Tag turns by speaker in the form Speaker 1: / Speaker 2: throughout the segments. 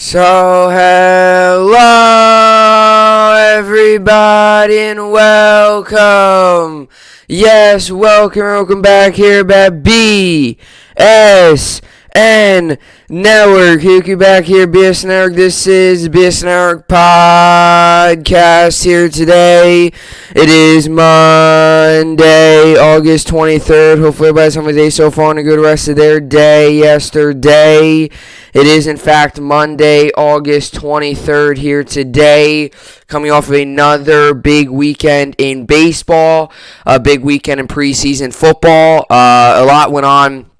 Speaker 1: So hello everybody and welcome. Yes, welcome back here at BSN Network. Hickey back here, BSN Network. This is BSN Network podcast here today. It is Monday, August 23rd. Hopefully everybody's having a day so far and a good rest of their day yesterday. It is, in fact, Monday, August 23rd here today, coming off of another big weekend in baseball, a big weekend in preseason football. A lot went on,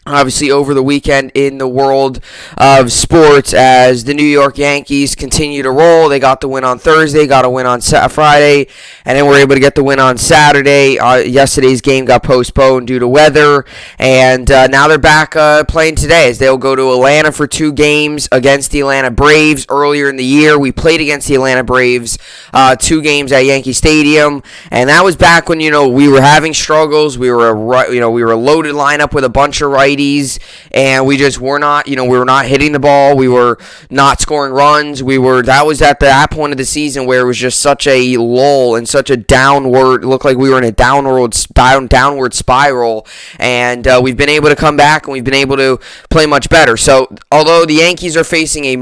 Speaker 1: obviously, over the weekend in the world of sports as the New York Yankees continue to roll. They got the win on Thursday, got a win on Friday, and then were able to get the win on Saturday. Yesterday's game got postponed due to weather, and now they're back playing today as they'll go to Atlanta for 2 games against the Atlanta Braves. Earlier in the year, we played against the Atlanta Braves 2 games at Yankee Stadium, and that was back when, we were having struggles. We were a loaded lineup with a bunch of righties, and we just were not, we were not hitting the ball. We were not scoring runs. That was at that point of the season where it was just such a lull and such a downward, it looked like we were in a downward spiral, and we've been able to come back and we've been able to play much better. So, although the Yankees are facing a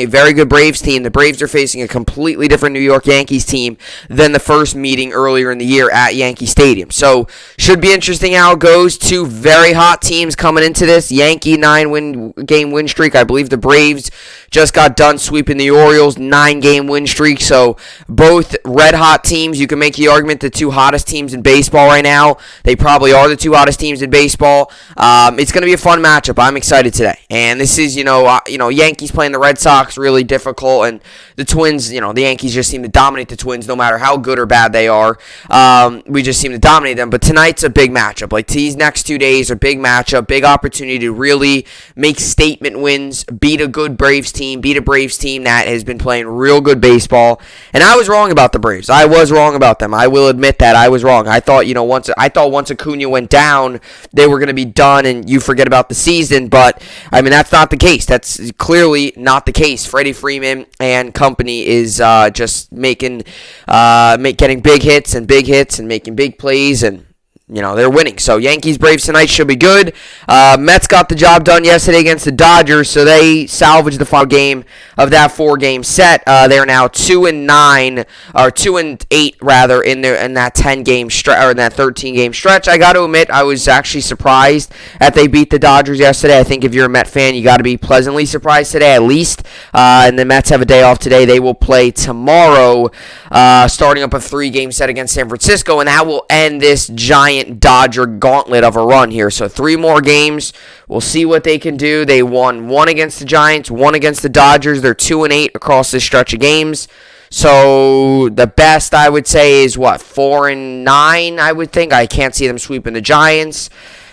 Speaker 1: very good Braves team, the Braves are facing a completely different New York Yankees team than the first meeting earlier in the year at Yankee Stadium. So, should be interesting how it goes. 2 very hot teams coming into this. Yankee 9-game win streak. I believe the Braves just got done sweeping the Orioles, 9-game win streak. So both red hot teams. You can make the argument the 2 hottest teams in baseball right now. They probably are the 2 hottest teams in baseball. It's going to be a fun matchup. I'm excited today. And this is, Yankees playing the Red Sox, really difficult. And the Twins, the Yankees just seem to dominate the Twins no matter how good or bad they are. We just seem to dominate them. But tonight's a big matchup. Like, these next 2 days are big matchup, big opportunity to really make statement wins, beat a good Braves team, beat a Braves team that has been playing real good baseball. And I was wrong about the Braves. I was wrong about them. I will admit that I was wrong. I thought, once Acuna went down, they were going to be done and you forget about the season. But that's not the case. That's clearly not the case. Freddie Freeman and company is just getting big hits and making big plays, and they're winning. So Yankees-Braves tonight should be good. Mets got the job done yesterday against the Dodgers, so they salvaged the final game of that 4-game set. They're now 2-9, or 2-8 rather, in that 10-game stretch, or in that 13-game stretch. I got to admit, I was actually surprised that they beat the Dodgers yesterday. I think if you're a Met fan, you got to be pleasantly surprised today, at least. And the Mets have a day off today. They will play tomorrow, starting up a 3-game set against San Francisco, and that will end this giant Dodger gauntlet of a run here. So 3 more games. We'll see what they can do. They won 1 against the Giants, 1 against the Dodgers. They're 2-8 across this stretch of games. So the best, I would say, is 4-9, I would think. I can't see them sweeping the Giants.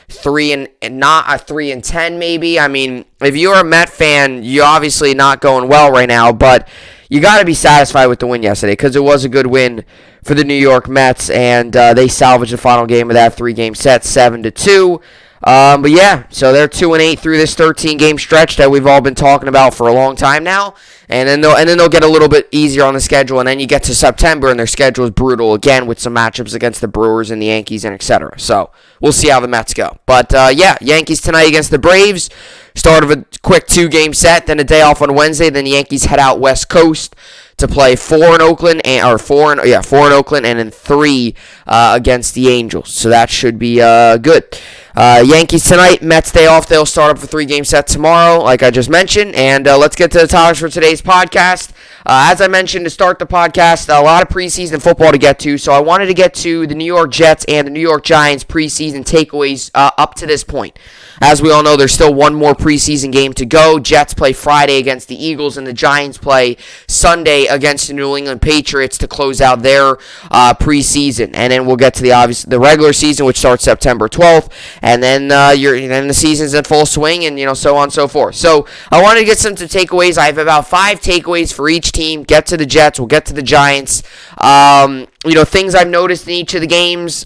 Speaker 1: 3-10 maybe. If you're a Met fan, you're obviously not going well right now, but you got to be satisfied with the win yesterday because it was a good win for the New York Mets, and they salvaged the final game of that 3-game set, 7-2. But yeah, so they're 2-8 through this 13-game stretch that we've all been talking about for a long time now, and then they'll get a little bit easier on the schedule, and then you get to September, and their schedule is brutal again with some matchups against the Brewers and the Yankees and etc. So we'll see how the Mets go. But yeah, Yankees tonight against the Braves. Start of a quick 2-game set, then a day off on Wednesday. Then the Yankees head out West Coast to play 4 in Oakland, and then 3 against the Angels. So that should be good. Yankees tonight, Mets day off. They'll start up a 3-game set tomorrow, like I just mentioned. And let's get to the topics for today's podcast. As I mentioned to start the podcast, a lot of preseason football to get to. So I wanted to get to the New York Jets and the New York Giants preseason takeaways up to this point. As we all know, there's still one more preseason game to go. Jets play Friday against the Eagles, and the Giants play Sunday against the New England Patriots to close out their preseason. And then we'll get to the regular season, which starts September 12th, and then the season's in full swing, and so on and so forth. So I wanted to get some takeaways. I have about 5 takeaways for each team. Get to the Jets, we'll get to the Giants. Things I've noticed in each of the games.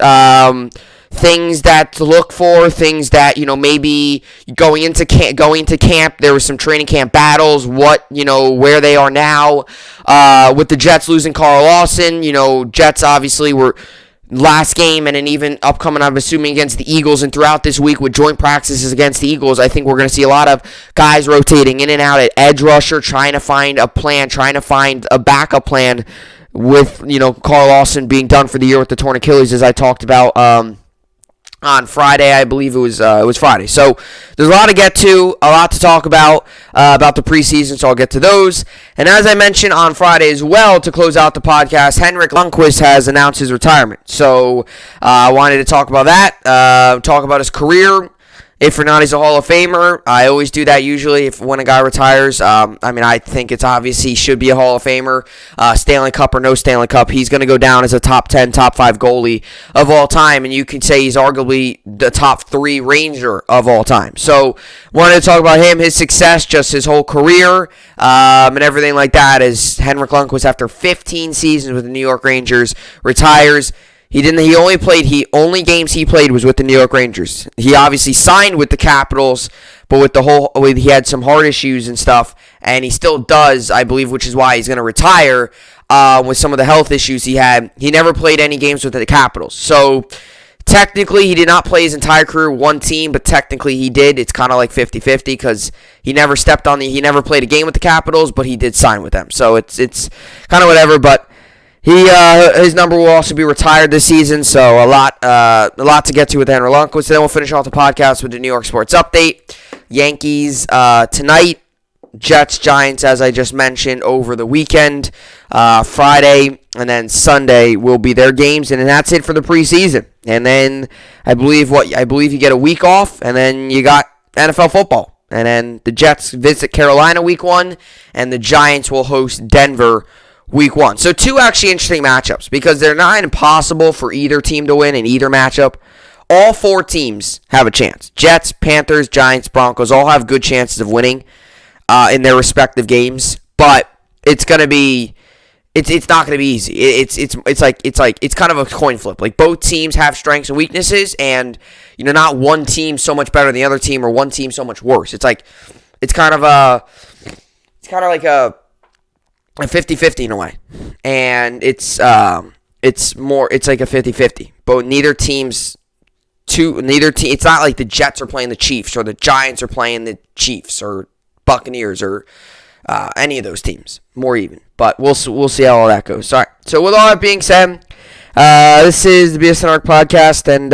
Speaker 1: things that to look for, things that, maybe going into camp, there was some training camp battles, where they are now, with the Jets losing Carl Lawson. Jets obviously were last game and then even upcoming, I'm assuming, against the Eagles, and throughout this week with joint practices against the Eagles, I think we're going to see a lot of guys rotating in and out at edge rusher, trying to find a plan, trying to find a backup plan with, Carl Lawson being done for the year with the torn Achilles, as I talked about on Friday. I believe it was Friday. So there's a lot to get to, a lot to talk about the preseason, so I'll get to those. And as I mentioned on Friday as well, to close out the podcast, Henrik Lundqvist has announced his retirement. So I wanted to talk about that, talk about his career. If or not he's a Hall of Famer, I always do that usually when a guy retires. I think it's obvious he should be a Hall of Famer. Stanley Cup or no Stanley Cup, he's going to go down as a top 10, top 5 goalie of all time, and you can say he's arguably the top 3 Ranger of all time. So wanted to talk about him, his success, just his whole career, and everything like that, as Henrik Lundqvist, after 15 seasons with the New York Rangers, retires. Only games he played was with the New York Rangers. He obviously signed with the Capitals, but he had some heart issues and stuff, and he still does, I believe, which is why he's going to retire with some of the health issues he had. He never played any games with the Capitals. So technically, he did not play his entire career with one team, but technically he did. It's kind of like 50-50 because he never he never played a game with the Capitals, but he did sign with them. So it's kind of whatever, but his number will also be retired this season, so a lot to get to with Henrik Lundqvist. Then we'll finish off the podcast with the New York sports update. Yankees tonight, Jets, Giants, as I just mentioned, over the weekend. Friday and then Sunday will be their games, and then that's it for the preseason. And then I believe you get a week off, and then you got NFL football. And then the Jets visit Carolina week 1, and the Giants will host Denver week 1. So 2 actually interesting matchups because they're not impossible for either team to win in either matchup. All 4 teams have a chance. Jets, Panthers, Giants, Broncos all have good chances of winning in their respective games, but it's not going to be easy. It's kind of a coin flip. Like, both teams have strengths and weaknesses, and not one team so much better than the other team or one team so much worse. It's kind of like a 50-50 in a way, and it's like a 50-50. But it's not like the Jets are playing the Chiefs or the Giants are playing the Chiefs or Buccaneers or any of those teams. More even, but we'll see how all that goes. All right. So with all that being said, this is the BSN podcast, and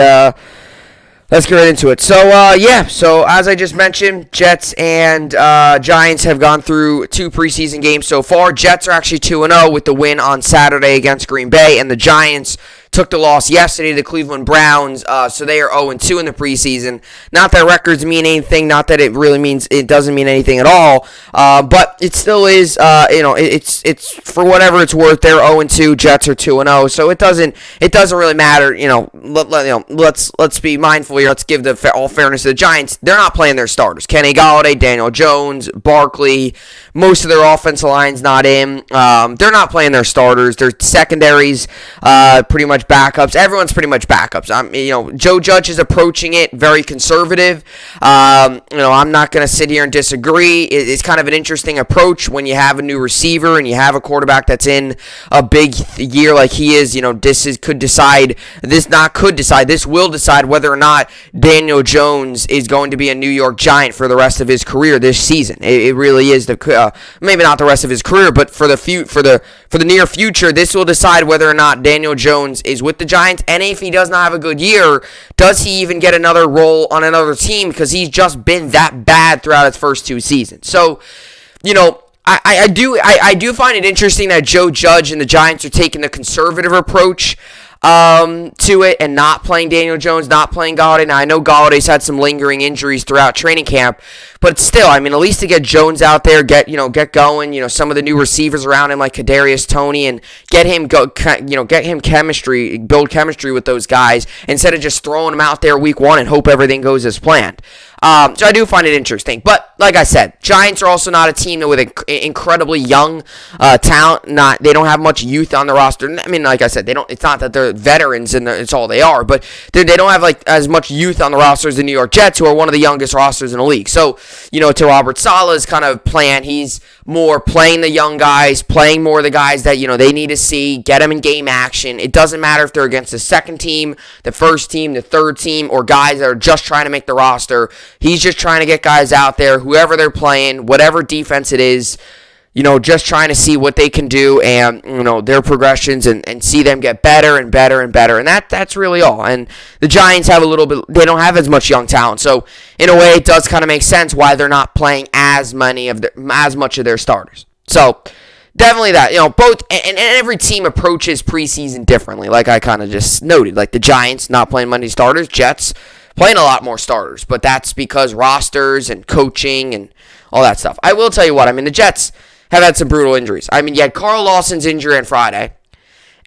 Speaker 1: let's get right into it. So as I just mentioned, Jets and Giants have gone through 2 preseason games so far. Jets are actually 2-0 with the win on Saturday against Green Bay, and the Giants took the loss yesterday to the Cleveland Browns, so they are 0-2 in the preseason. Not that records mean anything, not that it doesn't mean anything at all, but it still is, it's for whatever it's worth. They're 0-2, Jets are 2-0, so it doesn't really matter. Let's be mindful here. Let's give all fairness to the Giants. They're not playing their starters. Kenny Golladay, Daniel Jones, Barkley, most of their offensive line's not in. They're not playing their starters. Their secondaries, pretty much backups. Everyone's pretty much backups. Joe Judge is approaching it very conservative. I'm not going to sit here and disagree. It's kind of an interesting approach when you have a new receiver and you have a quarterback that's in a big year like he is. This will decide whether or not Daniel Jones is going to be a New York Giant for the rest of his career this season. It really is maybe not the rest of his career, but for the near future, this will decide whether or not Daniel Jones is with the Giants, and if he does not have a good year, does he even get another role on another team, because he's just been that bad throughout his first 2 seasons. So, I do find it interesting that Joe Judge and the Giants are taking the conservative approach to it and not playing Daniel Jones, not playing Golladay. Now, I know Galladay's had some lingering injuries throughout training camp, But still, I mean, at least to get Jones out there, get going, some of the new receivers around him like Kadarius Toney, and get him build chemistry with those guys instead of just throwing them out there week one and hope everything goes as planned. So I do find it interesting. But like I said, Giants are also not a team with incredibly young talent. They don't have much youth on the roster. I mean, like I said, it's not that they're veterans and it's all they are, but they don't have like as much youth on the roster as the New York Jets, who are one of the youngest rosters in the league. So, to Robert Saleh's kind of plan, he's more playing the young guys, playing more of the guys that, they need to see, get them in game action. It doesn't matter if they're against the second team, the first team, the third team, or guys that are just trying to make the roster. He's just trying to get guys out there, whoever they're playing, whatever defense it is, just trying to see what they can do and, their progressions and see them get better and better and better. And that's really all. And the Giants have they don't have as much young talent. So, in a way, it does kind of make sense why they're not playing as much of their starters. So, definitely that. Both, and every team approaches preseason differently, like I kind of just noted. Like the Giants not playing many starters, Jets playing a lot more starters. But that's because rosters and coaching and all that stuff. I will tell you what, the Jets have had some brutal injuries. You had Carl Lawson's injury on Friday,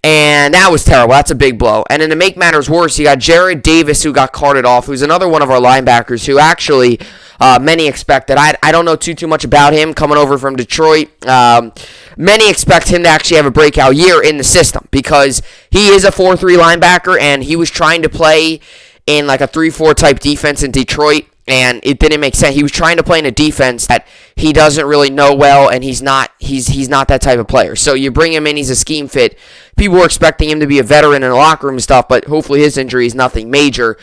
Speaker 1: and that was terrible. That's a big blow. And then to make matters worse, you got Jared Davis, who got carted off, who's another one of our linebackers who actually many expected. I don't know too much about him coming over from Detroit. Many expect him to actually have a breakout year in the system because he is a 4-3 linebacker, and he was trying to play in like a 3-4 type defense in Detroit, and it didn't make sense. He was trying to play in a defense that he doesn't really know well, and he's not that type of player. So you bring him in, he's a scheme fit. People were expecting him to be a veteran in the locker room and stuff, but hopefully his injury is nothing major.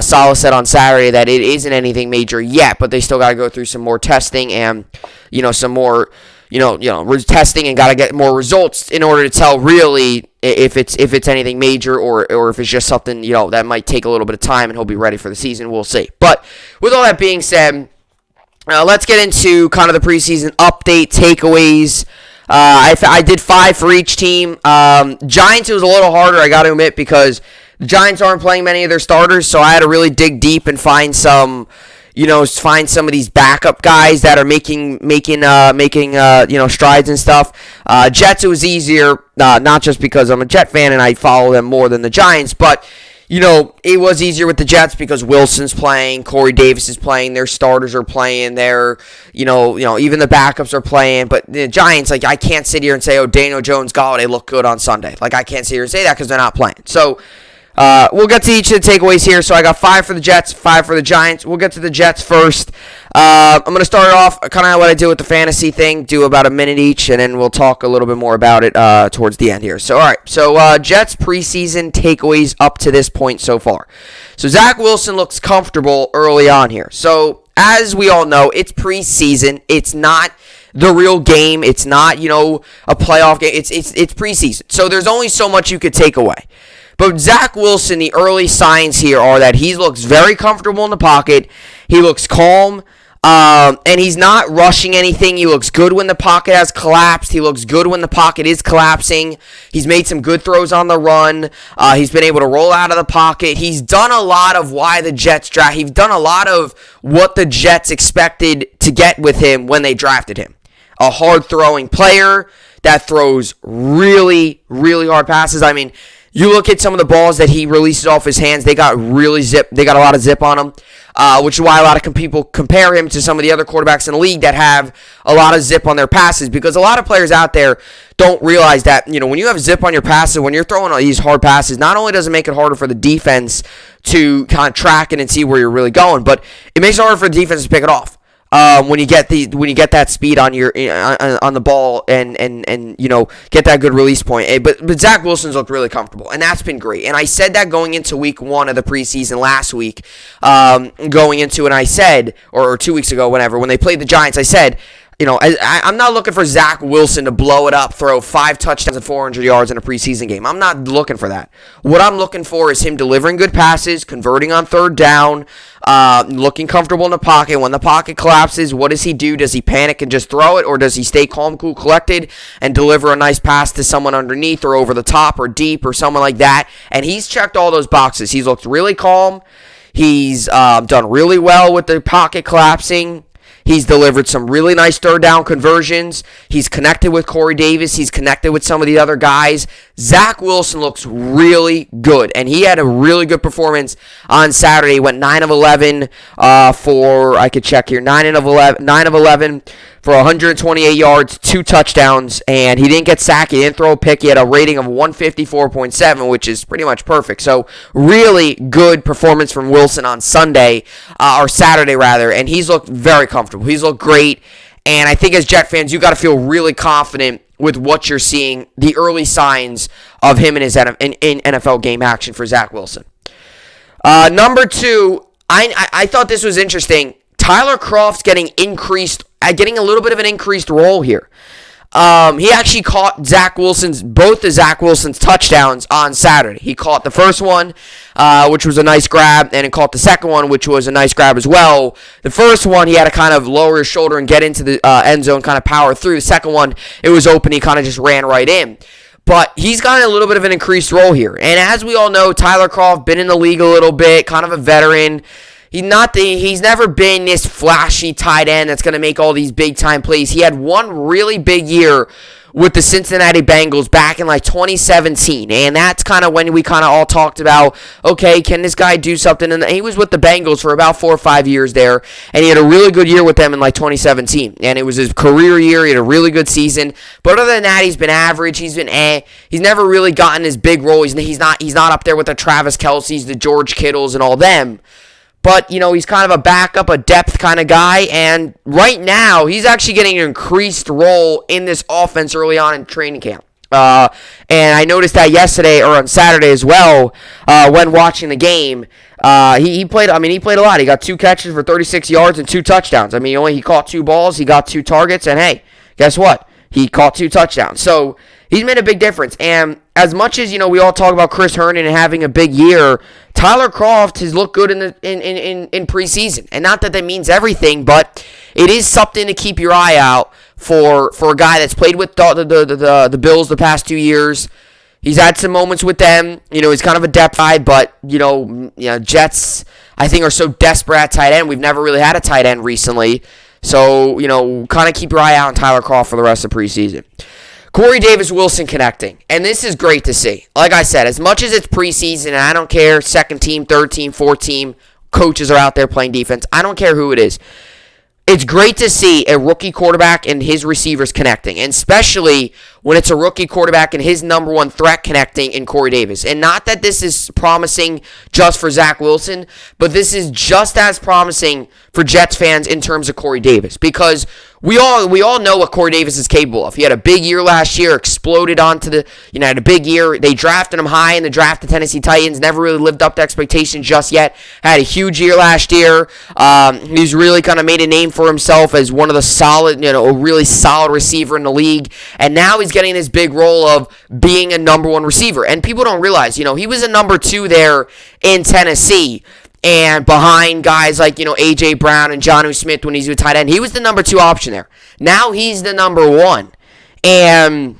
Speaker 1: Saleh said on Saturday that it isn't anything major yet, but they still got to go through some more testing and some more testing, and got to get more results in order to tell really if it's anything major or if it's just something that might take a little bit of time and he'll be ready for the season. We'll see. But with all that being said, let's get into kind of the preseason update takeaways. I did 5 for each team. Giants, it was a little harder, I got to admit, because the Giants aren't playing many of their starters, so I had to really dig deep and find some of these backup guys that are making strides and stuff. Jets, it was easier, not just because I'm a Jet fan and I follow them more than the Giants, but it was easier with the Jets because Wilson's playing, Corey Davis is playing, their starters are playing, even the backups are playing. But the Giants, I can't sit here and say, Daniel Jones, Golladay look good on Sunday. I can't sit here and say that because they're not playing. So, we'll get to each of the takeaways here. So I got 5 for the Jets, 5 for the Giants. We'll get to the Jets first. I'm going to start off kind of what I do with the fantasy thing, do about a minute each, and then we'll talk a little bit more about it towards the end here. So, all right. So, Jets preseason takeaways up to this point so far. So, Zack Wilson looks comfortable early on here. So, as we all know, it's preseason. It's not the real game. It's not, a playoff game. It's preseason. So, there's only so much you could take away. But Zack Wilson, the early signs here are that he looks very comfortable in the pocket. He looks calm, and he's not rushing anything. He looks good when the pocket has collapsed. He looks good when the pocket is collapsing. He's made some good throws on the run. He's been able to roll out of the pocket. He's done a lot of why the Jets draft. He's done a lot of what the Jets expected to get with him when they drafted him. A hard-throwing player that throws really, really hard passes. You look at some of the balls that he releases off his hands, they got a lot of zip on them, which is why a lot of people compare him to some of the other quarterbacks in the league that have a lot of zip on their passes, because a lot of players out there don't realize that, when you have zip on your passes, when you're throwing all these hard passes, not only does it make it harder for the defense to kind of track it and see where you're really going, but it makes it harder for the defense to pick it off. When you get that speed on your on the ball and get that good release point. But Zack Wilson's looked really comfortable, and that's been great. And I said that going into week 1 of the preseason last week, going into, and I said, or 2 weeks ago, when they played the Giants, I said, I'm not looking for Zack Wilson to blow it up, throw 5 touchdowns and 400 yards in a preseason game. I'm not looking for that. What I'm looking for is him delivering good passes, converting on third down, looking comfortable in the pocket. When the pocket collapses, what does he do? Does he panic and just throw it, or does he stay calm, cool, collected, and deliver a nice pass to someone underneath or over the top or deep or someone like that? And he's checked all those boxes. He's looked really calm. He's done really well with the pocket collapsing. He's delivered some really nice third down conversions. He's connected with Corey Davis. He's connected with some of the other guys. Zack Wilson looks really good, and he had a really good performance on Saturday. He went 9 of 11 for, I could check here, 9 of 11 for 128 yards, 2 touchdowns, and he didn't get sacked. He didn't throw a pick. He had a rating of 154.7, which is pretty much perfect. So really good performance from Wilson on Sunday, or Saturday rather, and he's looked very comfortable. He's looked great, and I think as Jet fans, you got to feel really confident with what you're seeing, the early signs of him in his in NFL game action for Zack Wilson. Number 2, I thought this was interesting. Tyler Croft's getting a little bit of an increased role here. He actually caught both of Zack Wilson's touchdowns on Saturday. He caught the first one, which was a nice grab, and he caught the second one, which was a nice grab as well. The first one, he had to kind of lower his shoulder and get into the end zone, kind of power through. The second one, it was open. He kind of just ran right in. But he's got a little bit of an increased role here. And as we all know, Tyler Croft, been in the league a little bit, kind of a veteran. He's never been this flashy tight end that's going to make all these big-time plays. He had one really big year with the Cincinnati Bengals back in like 2017, and that's kind of when we kind of all talked about, okay, can this guy do something? And he was with the Bengals for about 4 or 5 years there, and he had a really good year with them in like 2017, and it was his career year. He had a really good season, but other than that, he's been average. He's been He's never really gotten his big role. He's not up there with the Travis Kelce's, the George Kittles, and all them. But, he's kind of a backup, a depth kind of guy. And right now, he's actually getting an increased role in this offense early on in training camp. And I noticed that yesterday, or on Saturday as well, when watching the game. He played a lot. He got 2 catches for 36 yards and 2 touchdowns. He caught 2 balls. He got 2 targets. And, hey, guess what? He caught 2 touchdowns. So he's made a big difference. And as much as, we all talk about Chris Herndon and having a big year, Tyler Croft has looked good in preseason. And not that means everything, but it is something to keep your eye out for a guy that's played with the Bills the past 2 years. He's had some moments with them. He's kind of a depth guy, but, Jets, I think, are so desperate at tight end. We've never really had a tight end recently. So, kind of keep your eye out on Tyler Croft for the rest of preseason. Corey Davis Wilson connecting, and this is great to see. Like I said, as much as it's preseason, and I don't care, second team, third team, fourth team, coaches are out there playing defense. I don't care who it is. It's great to see a rookie quarterback and his receivers connecting, and especially when it's a rookie quarterback and his number one threat connecting in Corey Davis. And not that this is promising just for Zack Wilson, but this is just as promising for Jets fans in terms of Corey Davis, because we all know what Corey Davis is capable of. He had a big year last year, exploded onto the, had a big year. They drafted him high in the draft, the Tennessee Titans, never really lived up to expectations just yet. Had a huge year last year. He's really kind of made a name for himself as one of the solid, a really solid receiver in the league. And now he's getting this big role of being a number one receiver. And people don't realize, he was a number 2 there in Tennessee. And behind guys like, A.J. Brown and Jonnu Smith when he's with tight end, he was the number 2 option there. Now he's the number 1. And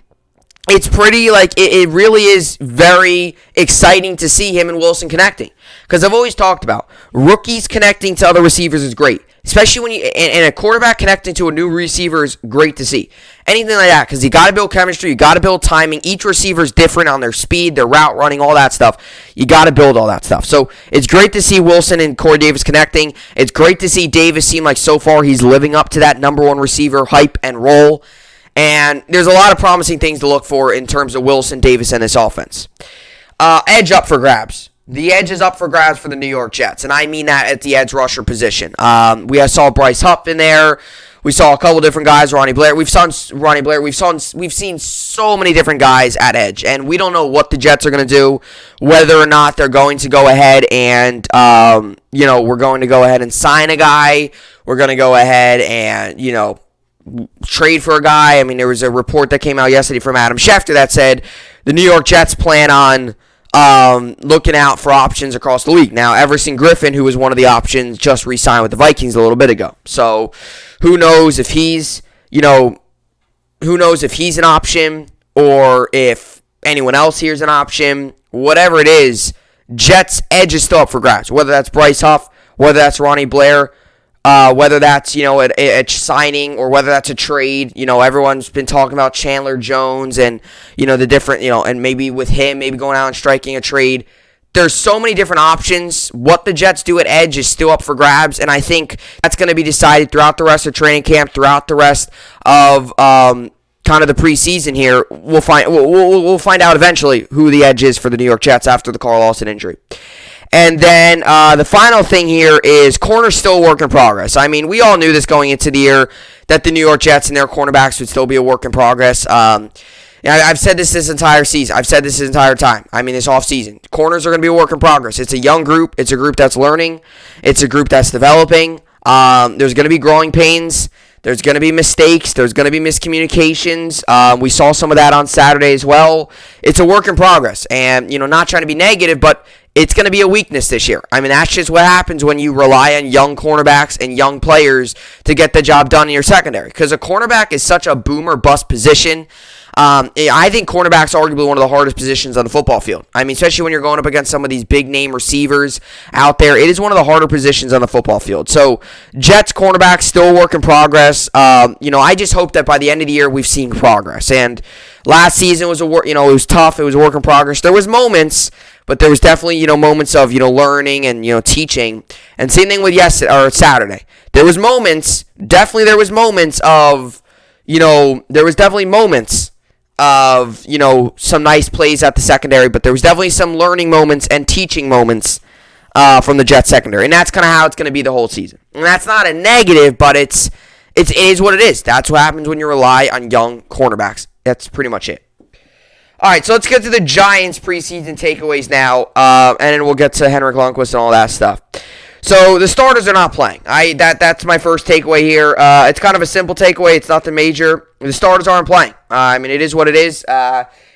Speaker 1: it's pretty, it really is very exciting to see him and Wilson connecting. Because I've always talked about rookies connecting to other receivers is great. Especially when and a quarterback connecting to a new receiver is great to see. Anything like that, because you got to build chemistry, you got to build timing. Each receiver is different on their speed, their route running, all that stuff. You got to build all that stuff. So it's great to see Wilson and Corey Davis connecting. It's great to see Davis seem like so far he's living up to that number 1 receiver hype and role. And there's a lot of promising things to look for in terms of Wilson, Davis, and this offense. Edge up for grabs. The edge is up for grabs for the New York Jets, and I mean that at the edge rusher position. We saw Bryce Huff in there. We saw a couple different guys, Ronnie Blair. We've seen so many different guys at edge, and we don't know what the Jets are going to do, whether or not they're going to go ahead and, we're going to go ahead and sign a guy. We're going to go ahead and, trade for a guy. There was a report that came out yesterday from Adam Schefter that said the New York Jets plan on looking out for options across the league. Now, Everson Griffin, who was one of the options, just re-signed with the Vikings a little bit ago. So, who knows if he's an option or if anyone else here is an option. Whatever it is, Jets' edge is still up for grabs. Whether that's Bryce Huff, whether that's Ronnie Blair, whether that's, a signing or whether that's a trade. Everyone's been talking about Chandler Jones and, the different, and maybe with him, maybe going out and striking a trade. There's so many different options. What the Jets do at edge is still up for grabs, and I think that's going to be decided throughout the rest of training camp, throughout the rest of kind of the preseason here. We'll find out eventually who the edge is for the New York Jets after the Carl Lawson injury. And then the final thing here is corner's still a work in progress. I mean, we all knew this going into the year that the New York Jets and their cornerbacks would still be a work in progress. I've said this entire season. I've said this entire time. I mean, this offseason. Corners are going to be a work in progress. It's a young group. It's a group that's learning. It's a group that's developing. There's going to be growing pains. There's going to be mistakes. There's going to be miscommunications. We saw some of that on Saturday as well. It's a work in progress. And, not trying to be negative, but it's going to be a weakness this year. I mean, that's just what happens when you rely on young cornerbacks and young players to get the job done in your secondary. Because a cornerback is such a boom or bust position. I think cornerback's arguably one of the hardest positions on the football field. I mean, especially when you're going up against some of these big-name receivers out there. It is one of the harder positions on the football field. So, Jets cornerback still a work in progress. I just hope that by the end of the year we've seen progress. And last season was it was tough. It was a work in progress. There was moments, but there was definitely, moments of, learning and, teaching. And same thing with Saturday. There was moments of some nice plays at the secondary, but there was definitely some learning moments and teaching moments from the Jets secondary. And that's kind of how it's going to be the whole season. And that's not a negative, but it is what it is. That's what happens when you rely on young cornerbacks. That's pretty much it. All right, so let's get to the Giants preseason takeaways now, and then we'll get to Henrik Lundqvist and all that stuff. So the starters are not playing. That's my first takeaway here. It's kind of a simple takeaway. It's nothing major. The starters aren't playing. It is what it is.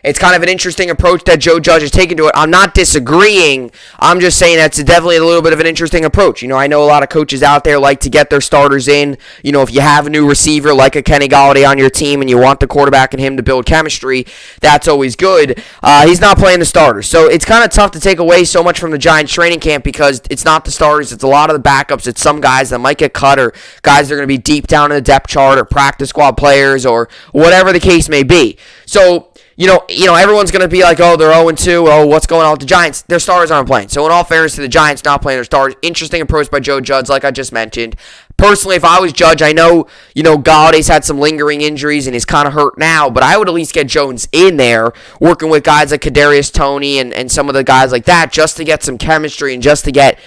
Speaker 1: It's kind of an interesting approach that Joe Judge has taken to it. I'm not disagreeing. I'm just saying that's definitely a little bit of an interesting approach. I know a lot of coaches out there like to get their starters in. If you have a new receiver like a Kenny Golladay on your team and you want the quarterback and him to build chemistry, that's always good. He's not playing the starters. So it's kind of tough to take away so much from the Giants training camp because it's not the starters. It's a lot of the backups. It's some guys that might get cut or guys that are going to be deep down in the depth chart or practice squad players or whatever the case may be. So, everyone's going to be like, oh, they're 0-2. Oh, what's going on with the Giants? Their starters aren't playing. So, in all fairness to the Giants not playing their starters, interesting approach by Joe Judge, like I just mentioned. Personally, if I was Judge, I know, Galladay's had some lingering injuries and he's kind of hurt now, but I would at least get Jones in there, working with guys like Kadarius Toney and some of the guys like that, just to get some chemistry and just to get,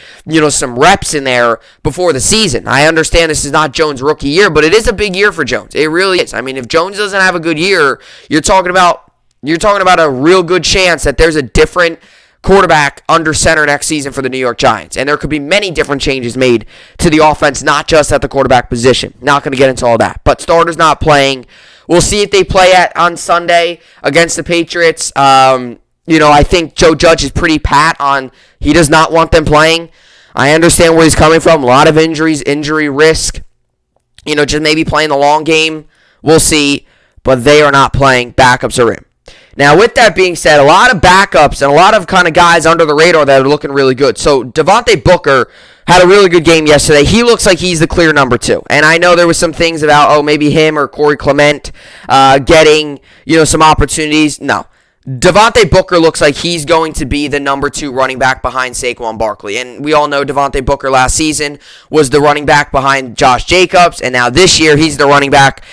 Speaker 1: some reps in there before the season. I understand this is not Jones' rookie year, but it is a big year for Jones. It really is. I mean, if Jones doesn't have a good year, you're talking about a real good chance that there's a different quarterback under center next season for the New York Giants. And there could be many different changes made to the offense, not just at the quarterback position. Not going to get into all that. But starters not playing. We'll see if they play on Sunday against the Patriots. I think Joe Judge is pretty pat on he does not want them playing. I understand where he's coming from. A lot of injuries, injury risk. Just maybe playing the long game. We'll see. But they are not playing. Backups are in. Now, with that being said, a lot of backups and a lot of kind of guys under the radar that are looking really good. So, Devante Booker had a really good game yesterday. He looks like he's the clear number 2. And I know there was some things about, maybe him or Corey Clement getting, some opportunities. No. Devante Booker looks like he's going to be the number 2 running back behind Saquon Barkley. And we all know Devante Booker last season was the running back behind Josh Jacobs. And now this year, he's the running back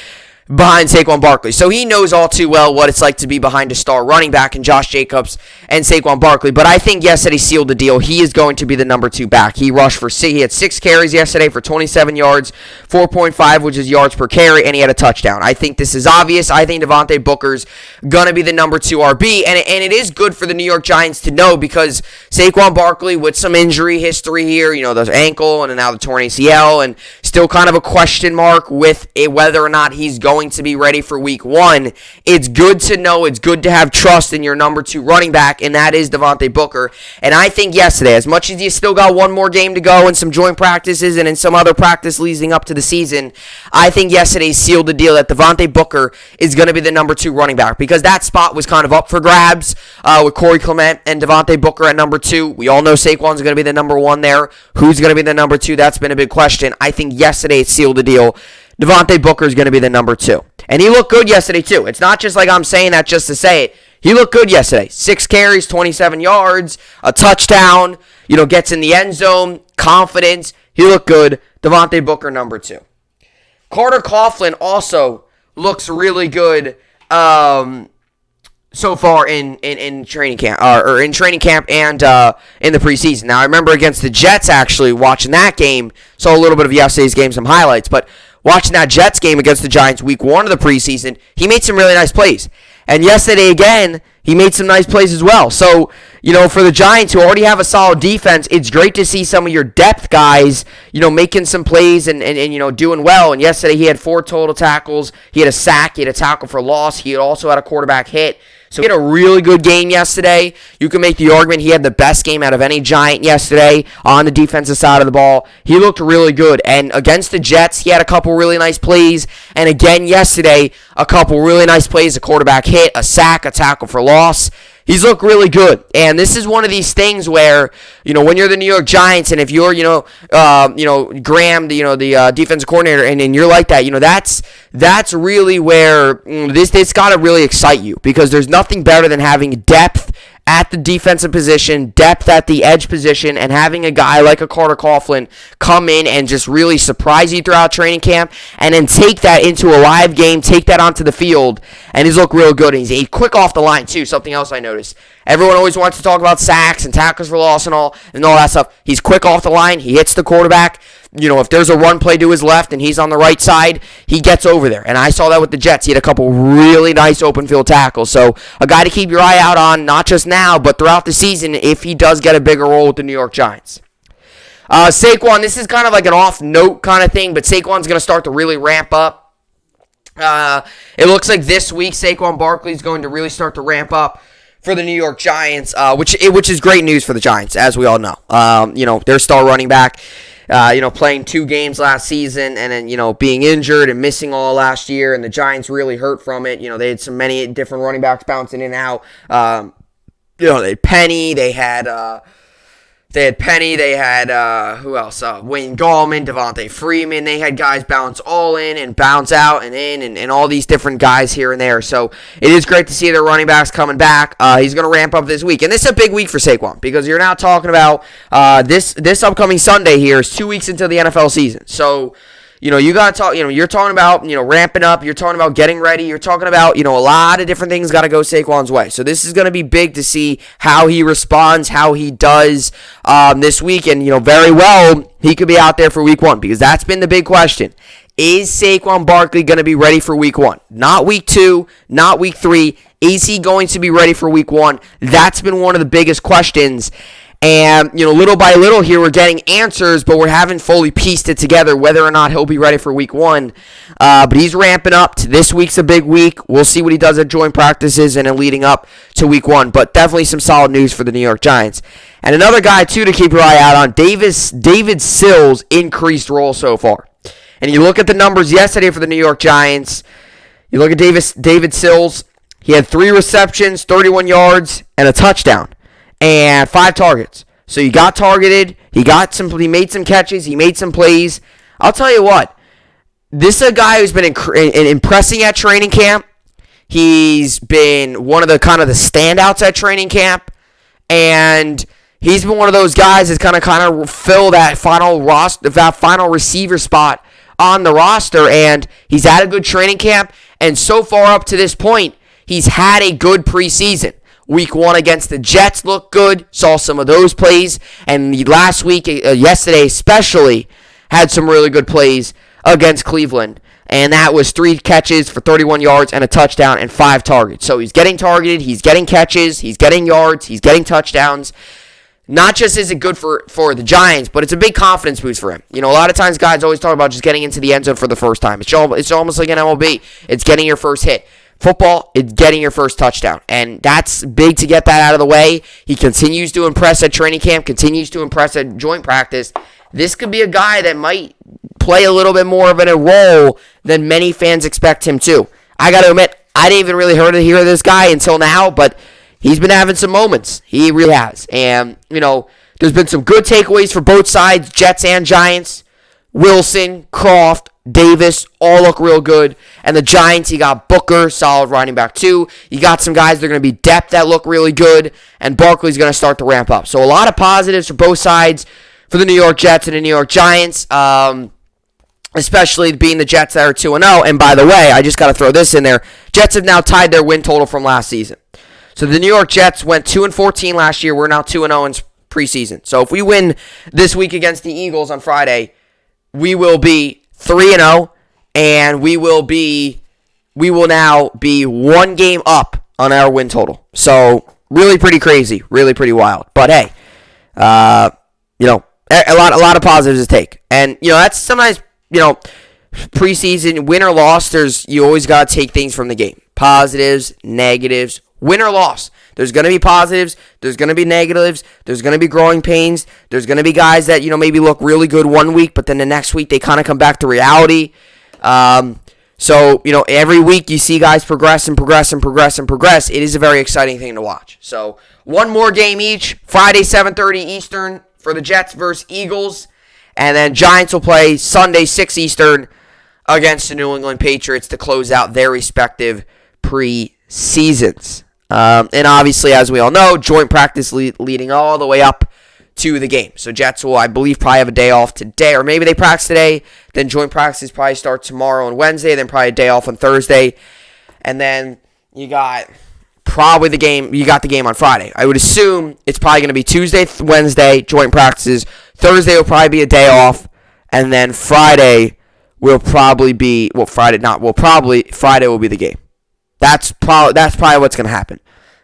Speaker 1: behind Saquon Barkley. So he knows all too well what it's like to be behind a star running back in Josh Jacobs and Saquon Barkley. But I think yesterday sealed the deal. He is going to be the number 2 back. He had 6 carries yesterday for 27 yards, 4.5, which is yards per carry, and he had a touchdown. I think this is obvious. I think Devante Booker's going to be the number 2 RB, and it is good for the New York Giants to know because Saquon Barkley, with some injury history here, the ankle and now the torn ACL, and still kind of a question mark with whether or not he's going going to be ready for week 1. It's good to know, it's good to have trust in your number 2 running back, and that is Devante Booker. And I think yesterday, as much as you still got one more game to go and some joint practices and in some other practice leading up to the season, I think yesterday sealed the deal that Devante Booker is going to be the number 2 running back, because that spot was kind of up for grabs with Corey Clement and Devante Booker at number 2. We all know Saquon's going to be the number 1 there. Who's going to be the number 2? That's been a big question. I think yesterday it sealed the deal. Devante Booker is going to be the number 2. And he looked good yesterday too. It's not just like I'm saying that just to say it. He looked good yesterday. 6 carries, 27 yards, a touchdown, gets in the end zone, confidence. He looked good. Devante Booker, number 2. Carter Coughlin also looks really good so far in training camp, or in training camp and in the preseason. Now, I remember against the Jets, actually, watching that game, saw a little bit of yesterday's game, some highlights, but watching that Jets game against the Giants week 1 of the preseason, he made some really nice plays. And yesterday, again, he made some nice plays as well. So, for the Giants, who already have a solid defense, it's great to see some of your depth guys, making some plays and doing well. And yesterday, he had 4 total tackles. He had a sack. He had a tackle for loss. He also had a quarterback hit. So he had a really good game yesterday. You can make the argument he had the best game out of any Giant yesterday on the defensive side of the ball. He looked really good. And against the Jets, he had a couple really nice plays. And again yesterday, a couple really nice plays, a quarterback hit, a sack, a tackle for loss. He's looked really good. And this is one of these things where, when you're the New York Giants and if you're, Graham, the defensive coordinator, and you're like that, that's really where this got to really excite you, because there's nothing better than having depth at the defensive position, depth at the edge position, and having a guy like a Carter Coughlin come in and just really surprise you throughout training camp, and then take that into a live game, take that onto the field, and he's looked real good. And he's quick off the line, too, something else I noticed. Everyone always wants to talk about sacks and tackles for loss and all that stuff. He's quick off the line. He hits the quarterback. If there's a run play to his left and he's on the right side, he gets over there. And I saw that with the Jets. He had a couple really nice open field tackles. So a guy to keep your eye out on, not just now, but throughout the season if he does get a bigger role with the New York Giants. Saquon, this is kind of like an off-note kind of thing, but Saquon's going to start to really ramp up. It looks like this week Saquon Barkley is going to really start to ramp up for the New York Giants, which is great news for the Giants, as we all know. Their star running back, playing 2 games last season and then, being injured and missing all last year, and the Giants really hurt from it. They had many different running backs bouncing in and out. They had Penny, they had who else? Wayne Gallman, Devontae Freeman. They had guys bounce all in and bounce out and in and all these different guys here and there. So it is great to see their running backs coming back. He's going to ramp up this week. And this is a big week for Saquon, because you're now talking about this upcoming Sunday here is 2 weeks into the NFL season. So, you got to talk, you're talking about, ramping up. You're talking about getting ready. You're talking about, a lot of different things got to go Saquon's way. So this is going to be big to see how he responds, how he does this week. And, very well, he could be out there for week 1, because that's been the big question. Is Saquon Barkley going to be ready for week 1? Not week 2, not week 3. Is he going to be ready for week 1? That's been one of the biggest questions. And, little by little here, we're getting answers, but we haven't fully pieced it together whether or not he'll be ready for week 1. But he's ramping up. This week's a big week. We'll see what he does at joint practices and then leading up to week 1. But definitely some solid news for the New York Giants. And another guy, too, to keep your eye out on, David Sills' increased role so far. And you look at the numbers yesterday for the New York Giants. You look at David Sills. He had 3 receptions, 31 yards, and a touchdown. And 5 targets. So he got targeted. He made some catches. He made some plays. I'll tell you what. This is a guy who's been impressing at training camp. He's been one of the kind of the standouts at training camp. And he's been one of those guys that's kind of fill that final receiver spot on the roster. And he's had a good training camp. And so far up to this point, he's had a good preseason. Week 1 against the Jets looked good. Saw some of those plays. And last week, yesterday especially, had some really good plays against Cleveland. And that was 3 catches for 31 yards and a touchdown and 5 targets. So he's getting targeted. He's getting catches. He's getting yards. He's getting touchdowns. not just is it good for the Giants, but it's a big confidence boost for him. A lot of times guys always talk about just getting into the end zone for the first time. It's almost like an MLB. It's getting your first hit. Football, it's getting your first touchdown. And that's big to get that out of the way. He continues to impress at training camp, continues to impress at joint practice. This could be a guy that might play a little bit more of a role than many fans expect him to. I got to admit, I didn't even really hear of this guy until now, but he's been having some moments. He really has. And, there's been some good takeaways for both sides, Jets and Giants. Wilson, Croft, Davis, all look real good. And the Giants, you got Booker, solid running back too. You got some guys that are going to be depth that look really good. And Barkley's going to start to ramp up. So a lot of positives for both sides for the New York Jets and the New York Giants. Especially being the Jets that are 2-0. And by the way, I just got to throw this in there. Jets have now tied their win total from last season. So the New York Jets went 2-14 last year. We're now 2-0 in preseason. So if we win this week against the Eagles on Friday, we will be 3-0, and we will now be one game up on our win total. So really pretty crazy, really pretty wild. But hey, a lot of positives to take, and that's sometimes preseason win or loss. You always gotta take things from the game, positives, negatives, win or loss. There's going to be positives. There's going to be negatives. There's going to be growing pains. There's going to be guys that, maybe look really good one week, but then the next week they kind of come back to reality. So, every week you see guys progress and progress and progress and progress. It is a very exciting thing to watch. So, one more game each. Friday, 7:30 Eastern for the Jets versus Eagles. And then Giants will play Sunday, 6 Eastern against the New England Patriots to close out their respective pre-seasons. And obviously, as we all know, joint practice leading all the way up to the game. So Jets will, I believe, probably have a day off today, or maybe they practice today. Then joint practices probably start tomorrow and Wednesday. Then probably a day off on Thursday, and then you got probably the game. You got the game on Friday. I would assume it's probably going to be Tuesday, Wednesday joint practices. Thursday will probably be a day off, and then Friday will probably be Friday will be the game. That's probably what's going to happen.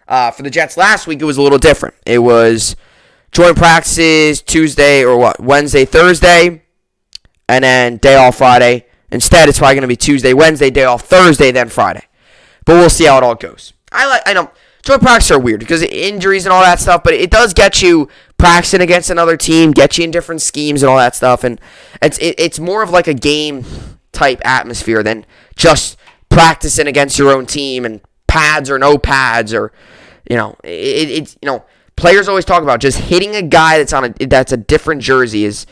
Speaker 1: For the Jets last week, it was a little different. It was joint practices Wednesday, Thursday, and then day off Friday. Instead, it's probably going to be Tuesday, Wednesday, day off Thursday, then Friday. But we'll see how it all goes. I know joint practices are weird because of injuries and all that stuff, but it does get you practicing against another team, get you in different schemes and all that stuff, and it's more of like a game type atmosphere than just practicing against your own team and pads or no pads, or players always talk about just hitting a guy that's a different jersey is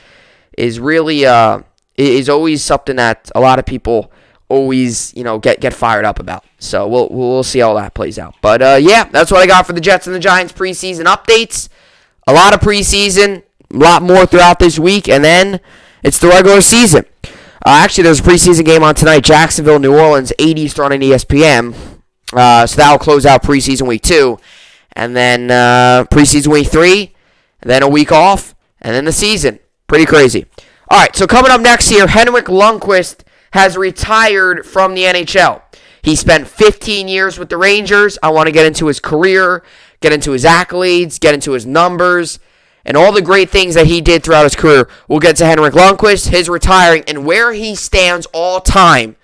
Speaker 1: really is always something that a lot of people always get fired up about. So we'll see how that plays out. But yeah, that's what I got for the Jets and the Giants preseason updates. A lot of preseason, a lot more throughout this week, and then it's the regular season. Actually, there's a preseason game on tonight. Jacksonville, New Orleans, 8 Eastern on ESPN. So that will close out preseason week 2. And then preseason week 3. And then a week off. And then the season. Pretty crazy. All right, so coming up next here, Henrik Lundqvist has retired from the NHL. He spent 15 years with the Rangers. I want to get into his career, get into his accolades, get into his numbers, and all the great things that he did throughout his career. We'll get to Henrik Lundqvist, his retiring, and where he stands all-time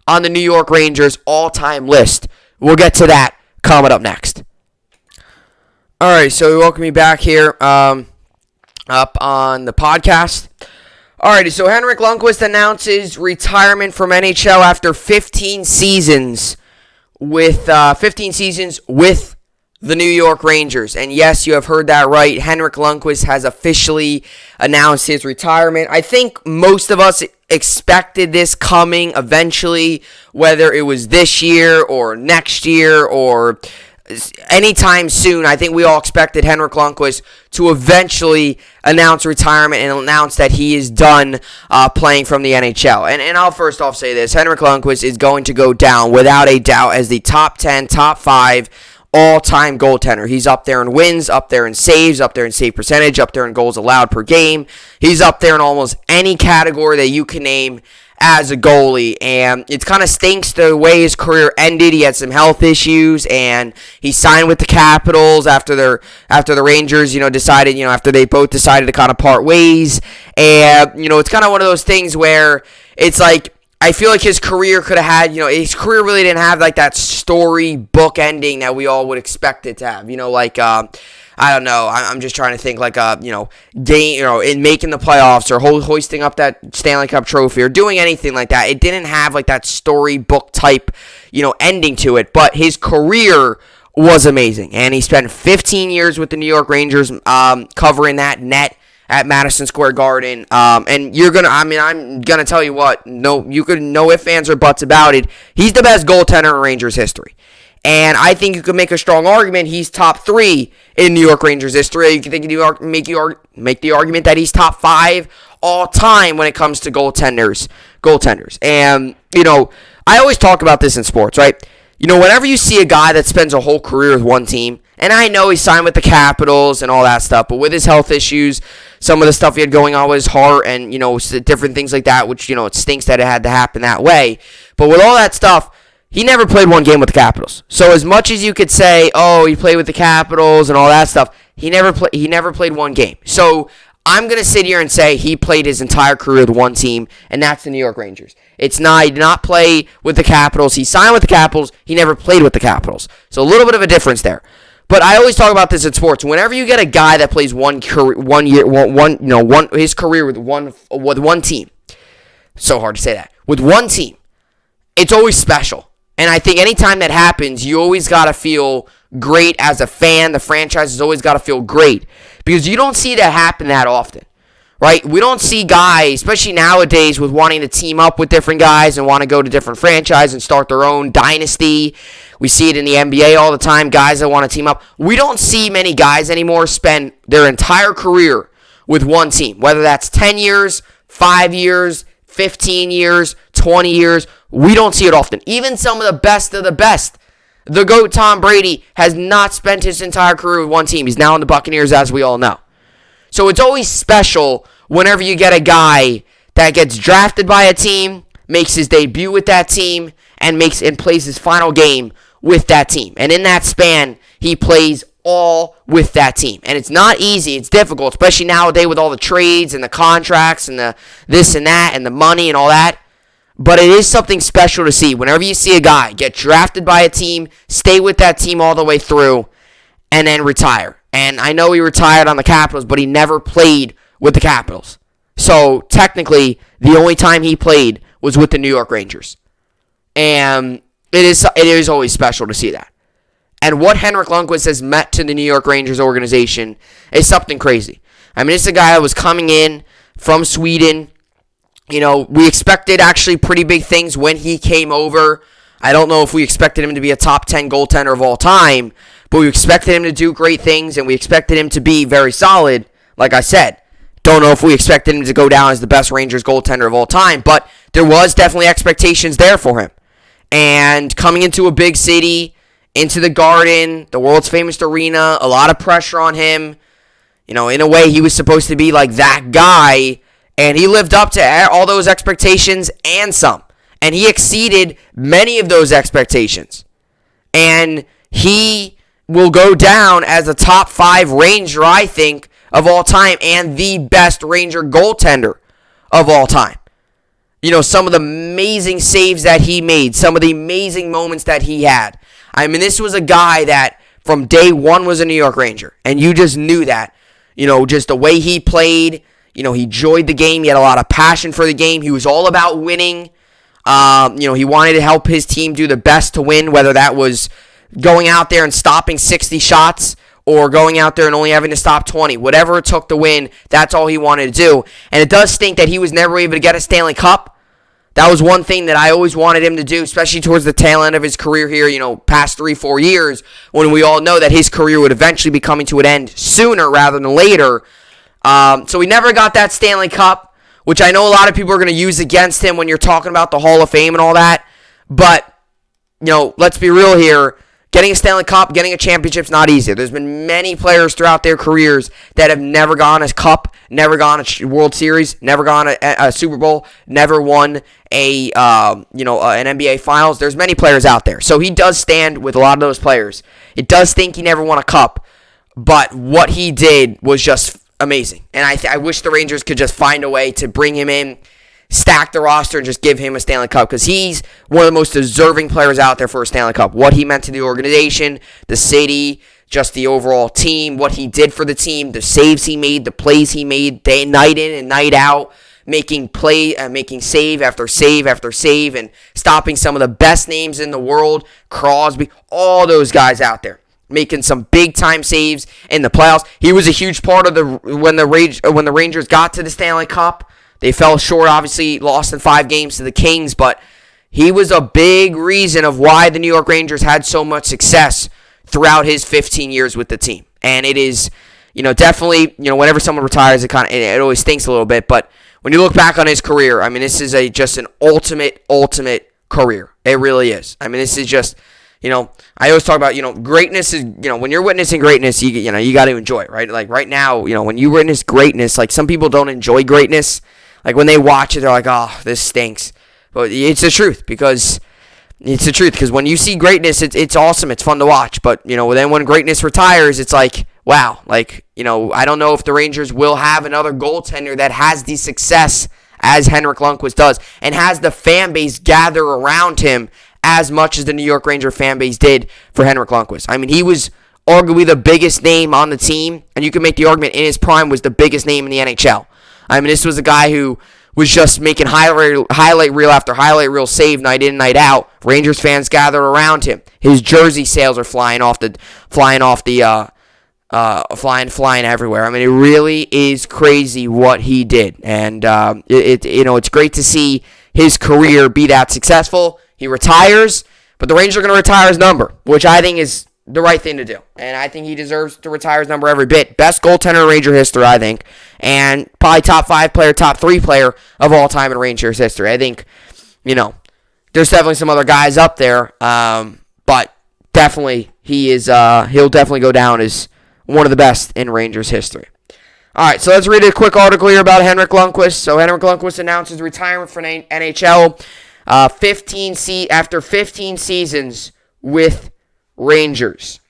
Speaker 1: on the New York Rangers all-time list. We'll get to that coming up next. All right, so welcome me back here up on the podcast. All right, so Henrik Lundqvist announces retirement from NHL after 15 seasons with the New York Rangers. And yes, you have heard that right. Henrik Lundqvist has officially announced his retirement. I think most of us expected this coming eventually, whether it was this year or next year or anytime soon. I think we all expected Henrik Lundqvist to eventually announce retirement and announce that he is done playing from the NHL. And I'll first off say this. Henrik Lundqvist is going to go down without a doubt as the top 10, top 5 all-time goaltender. He's up there in wins, up there in saves, up there in save percentage, up there in goals allowed per game. He's up there in almost any category that you can name as a goalie, and it kind of stinks the way his career ended. He had some health issues, and he signed with the Capitals after the Rangers, decided, after they both decided to kind of part ways, and it's kind of one of those things where it's like, I feel like his career could have had, his career really didn't have like that storybook ending that we all would expect it to have. I don't know. I'm just trying to think like game, in making the playoffs or hoisting up that Stanley Cup trophy or doing anything like that. It didn't have like that storybook type, ending to it. But his career was amazing, and he spent 15 years with the New York Rangers, covering that net at Madison Square Garden, and I'm gonna tell you what, no ifs, ands, or buts about it. He's the best goaltender in Rangers history, and I think you could make a strong argument he's top 3 in New York Rangers history. You can make the argument that he's top 5 all time when it comes to goaltenders, and I always talk about this in sports, right? Whenever you see a guy that spends a whole career with one team, and I know he signed with the Capitals and all that stuff, but with his health issues, some of the stuff he had going on with his heart and, different things like that, which, it stinks that it had to happen that way. But with all that stuff, he never played one game with the Capitals. So as much as you could say, oh, he played with the Capitals and all that stuff, he never played one game. So I'm going to sit here and say he played his entire career with one team, and that's the New York Rangers. He did not play with the Capitals. He signed with the Capitals. He never played with the Capitals. So a little bit of a difference there. But I always talk about this in sports. Whenever you get a guy that plays his career with one team, so hard to say that, with one team, it's always special. And I think anytime that happens, you always got to feel great as a fan. The franchise has always got to feel great because you don't see that happen that often, right? We don't see guys, especially nowadays, with wanting to team up with different guys and want to go to different franchises and start their own dynasty. We see it in the NBA all the time, guys that want to team up. We don't see many guys anymore spend their entire career with one team, whether that's 10 years, 5 years, 15 years, 20 years. We don't see it often. Even some of the best, the GOAT Tom Brady has not spent his entire career with one team. He's now in the Buccaneers, as we all know. So it's always special whenever you get a guy that gets drafted by a team, makes his debut with that team, and plays his final game with that team. And in that span, he plays all with that team. And it's not easy. It's difficult, especially nowadays with all the trades and the contracts and the this and that and the money and all that. But it is something special to see. Whenever you see a guy get drafted by a team, stay with that team all the way through, and then retire. And I know he retired on the Capitals, but he never played with the Capitals. So technically, the only time he played was with the New York Rangers. And it is always special to see that. And what Henrik Lundqvist has meant to the New York Rangers organization is something crazy. I mean, it's a guy that was coming in from Sweden. We expected actually pretty big things when he came over. I don't know if we expected him to be a top 10 goaltender of all time, but we expected him to do great things, and we expected him to be very solid, like I said. Don't know if we expected him to go down as the best Rangers goaltender of all time, but there was definitely expectations there for him. And coming into a big city, into the Garden, the world's famous arena, a lot of pressure on him. In a way, he was supposed to be like that guy, and he lived up to all those expectations and some. And he exceeded many of those expectations. And he will go down as a top 5 Ranger, I think, of all time, and the best Ranger goaltender of all time. Some of the amazing saves that he made, some of the amazing moments that he had. I mean, this was a guy that from day one was a New York Ranger, and you just knew that. Just the way he played, he enjoyed the game. He had a lot of passion for the game. He was all about winning. He wanted to help his team do the best to win, whether that was going out there and stopping 60 shots or going out there and only having to stop 20. Whatever it took to win, that's all he wanted to do. And it does stink that he was never able to get a Stanley Cup. That was one thing that I always wanted him to do, especially towards the tail end of his career here, past 3-4 years, when we all know that his career would eventually be coming to an end sooner rather than later. So he never got that Stanley Cup, which I know a lot of people are going to use against him when you're talking about the Hall of Fame and all that. But, let's be real here. Getting a Stanley Cup, getting a championship is not easy. There's been many players throughout their careers that have never gone a cup, never gone a World Series, never gone a Super Bowl, never won an NBA Finals. There's many players out there. So he does stand with a lot of those players. It does think he never won a cup, but what he did was just amazing. And I wish the Rangers could just find a way to bring him in, stack the roster, and just give him a Stanley Cup, because he's one of the most deserving players out there for a Stanley Cup. What he meant to the organization, the city, just the overall team, what he did for the team, the saves he made, the plays he made, night in and night out, making save after save after save, and stopping some of the best names in the world, Crosby, all those guys out there, making some big-time saves in the playoffs. He was a huge part of when the Rangers got to the Stanley Cup. They fell short, obviously, lost in 5 games to the Kings, but he was a big reason of why the New York Rangers had so much success throughout his 15 years with the team. And it is, definitely, whenever someone retires, it always stinks a little bit, but when you look back on his career, I mean, this is just an ultimate career. It really is. I mean, this is just, I always talk about, greatness is, when you're witnessing greatness, you got to enjoy it, right? Like right now, when you witness greatness, like some people don't enjoy greatness. Like when they watch it, they're like, oh, this stinks. But it's the truth, because when you see greatness, it's awesome. It's fun to watch. But, then when greatness retires, it's like, wow. Like, I don't know if the Rangers will have another goaltender that has the success as Henrik Lundqvist does, and has the fan base gather around him as much as the New York Ranger fan base did for Henrik Lundqvist. I mean, he was arguably the biggest name on the team, and you can make the argument in his prime was the biggest name in the NHL. I mean, this was a guy who was just making highlight reel after highlight reel save night in, night out. Rangers fans gathered around him. His jersey sales are flying everywhere. I mean, it really is crazy what he did, and it's great to see his career be that successful. He retires, but the Rangers are going to retire his number, which I think is the right thing to do. And I think he deserves to retire his number every bit. Best goaltender in Ranger history, I think. And probably top 5 player, top 3 player of all time in Rangers history. I think, there's definitely some other guys up there. But definitely, he'll definitely go down as one of the best in Rangers history. All right, so let's read a quick article here about Henrik Lundqvist. So Henrik Lundqvist announces retirement from NHL after 15 seasons with Rangers.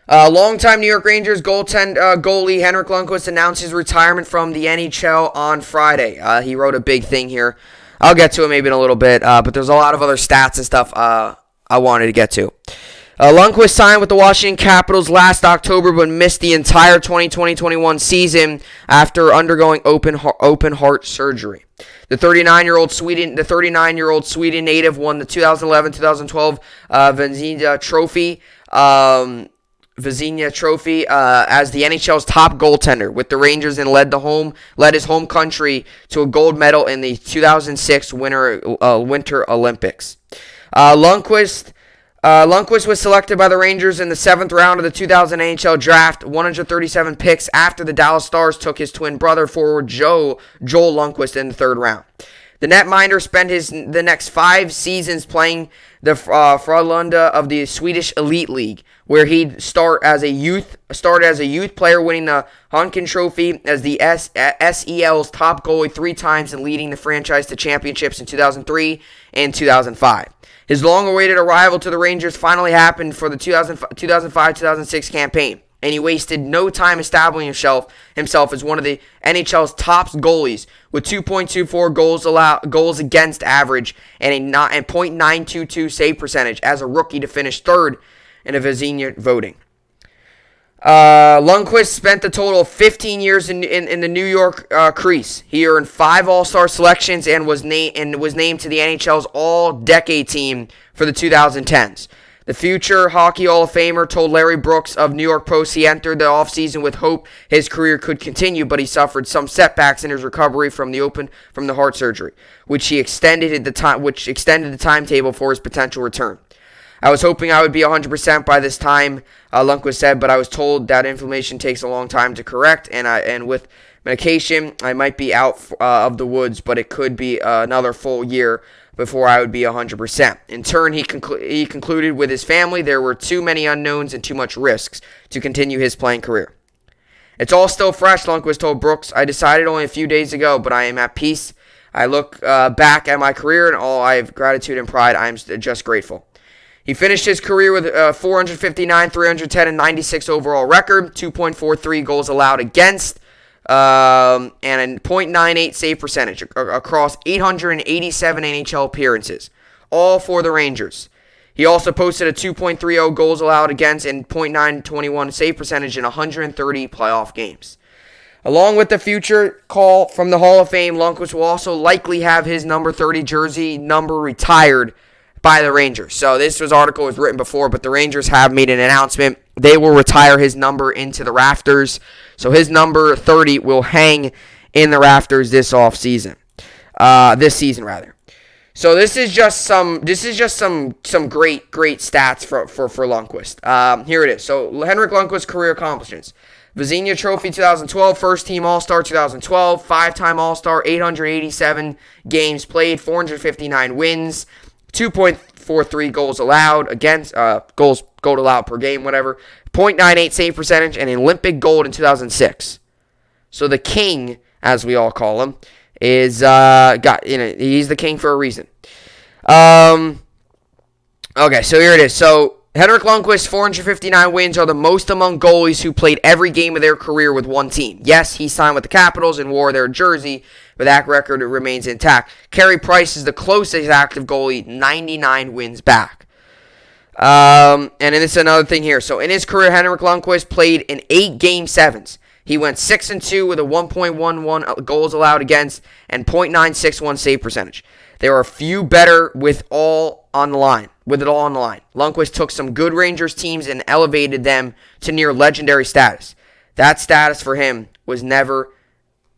Speaker 1: Longtime New York Rangers goalie Henrik Lundqvist announced his retirement from the NHL on Friday. He wrote a big thing here. I'll get to it maybe in a little bit, but there's a lot of other stats and stuff I wanted to get to. Lundqvist signed with the Washington Capitals last October, but missed the entire 2020-21 season after undergoing open heart surgery. The 39-year-old Sweden native won the 2011-2012 Vezina Trophy as the NHL's top goaltender with the Rangers, and led his home country to a gold medal in the 2006 Winter Olympics. Lundqvist was selected by the Rangers in the 7th round of the 2000 NHL Draft, 137 picks after the Dallas Stars took his twin brother forward Joel Lundqvist in the 3rd round. The netminder spent the next 5 seasons playing the Frölunda of the Swedish Elite League, where he'd started as a youth player, winning the Honken Trophy as the SEL's top goalie 3 times and leading the franchise to championships in 2003 and 2005. His long-awaited arrival to the Rangers finally happened for the 2005-2006 campaign, and he wasted no time establishing himself as one of the NHL's top goalies with 2.24 goals against average and a .922 save percentage as a rookie to finish 3rd in a Vezina voting. Lundqvist spent a total of 15 years in the New York crease. He earned 5 All-Star selections and was named to the NHL's All-Decade team for the 2010s. The future Hockey Hall of Famer told Larry Brooks of New York Post he entered the offseason with hope his career could continue, but he suffered some setbacks in his recovery from the heart surgery, which extended the timetable for his potential return. I was hoping I would be 100% by this time, Lundqvist said, but I was told that inflammation takes a long time to correct, and with medication, I might be out of the woods, but it could be another full year before I would be 100%. In turn, he concluded with his family, there were too many unknowns and too much risks to continue his playing career. It's all still fresh, Lundqvist told Brooks. I decided only a few days ago, but I am at peace. I look back at my career and all I have gratitude and pride. I am just grateful. He finished his career with 459, 310, and 96 overall record, 2.43 goals allowed against, and a .98 save percentage across 887 NHL appearances, all for the Rangers. He also posted a 2.30 goals allowed against and .921 save percentage in 130 playoff games. Along with the future call from the Hall of Fame, Lundqvist will also likely have his number 30 jersey number retired by the Rangers. So this article was written before, but the Rangers have made an announcement. They will retire his number into the rafters. So his number 30 will hang in the rafters this season. So this is just some great stats for Lundqvist. Here it is. So Henrik Lundqvist's career accomplishments. Vezina Trophy 2012, first team All-Star 2012, five-time All-Star, 887 games played, 459 wins, 2.43 goals allowed against goal allowed per game, whatever. .98 save percentage and an Olympic gold in 2006. So the king, as we all call him, is he's the king for a reason. Okay, so here it is. So Henrik Lundqvist's 459 wins are the most among goalies who played every game of their career with one team. Yes, he signed with the Capitals and wore their jersey, but that record remains intact. Carey Price is the closest active goalie, 99 wins back. And this is another thing here. So in his career, Henrik Lundqvist played in 8 Game 7s. He went 6-2 with a 1.11 goals allowed against and .961 save percentage. There are few better with it all on the line. Lundqvist took some good Rangers teams and elevated them to near legendary status. That status for him was never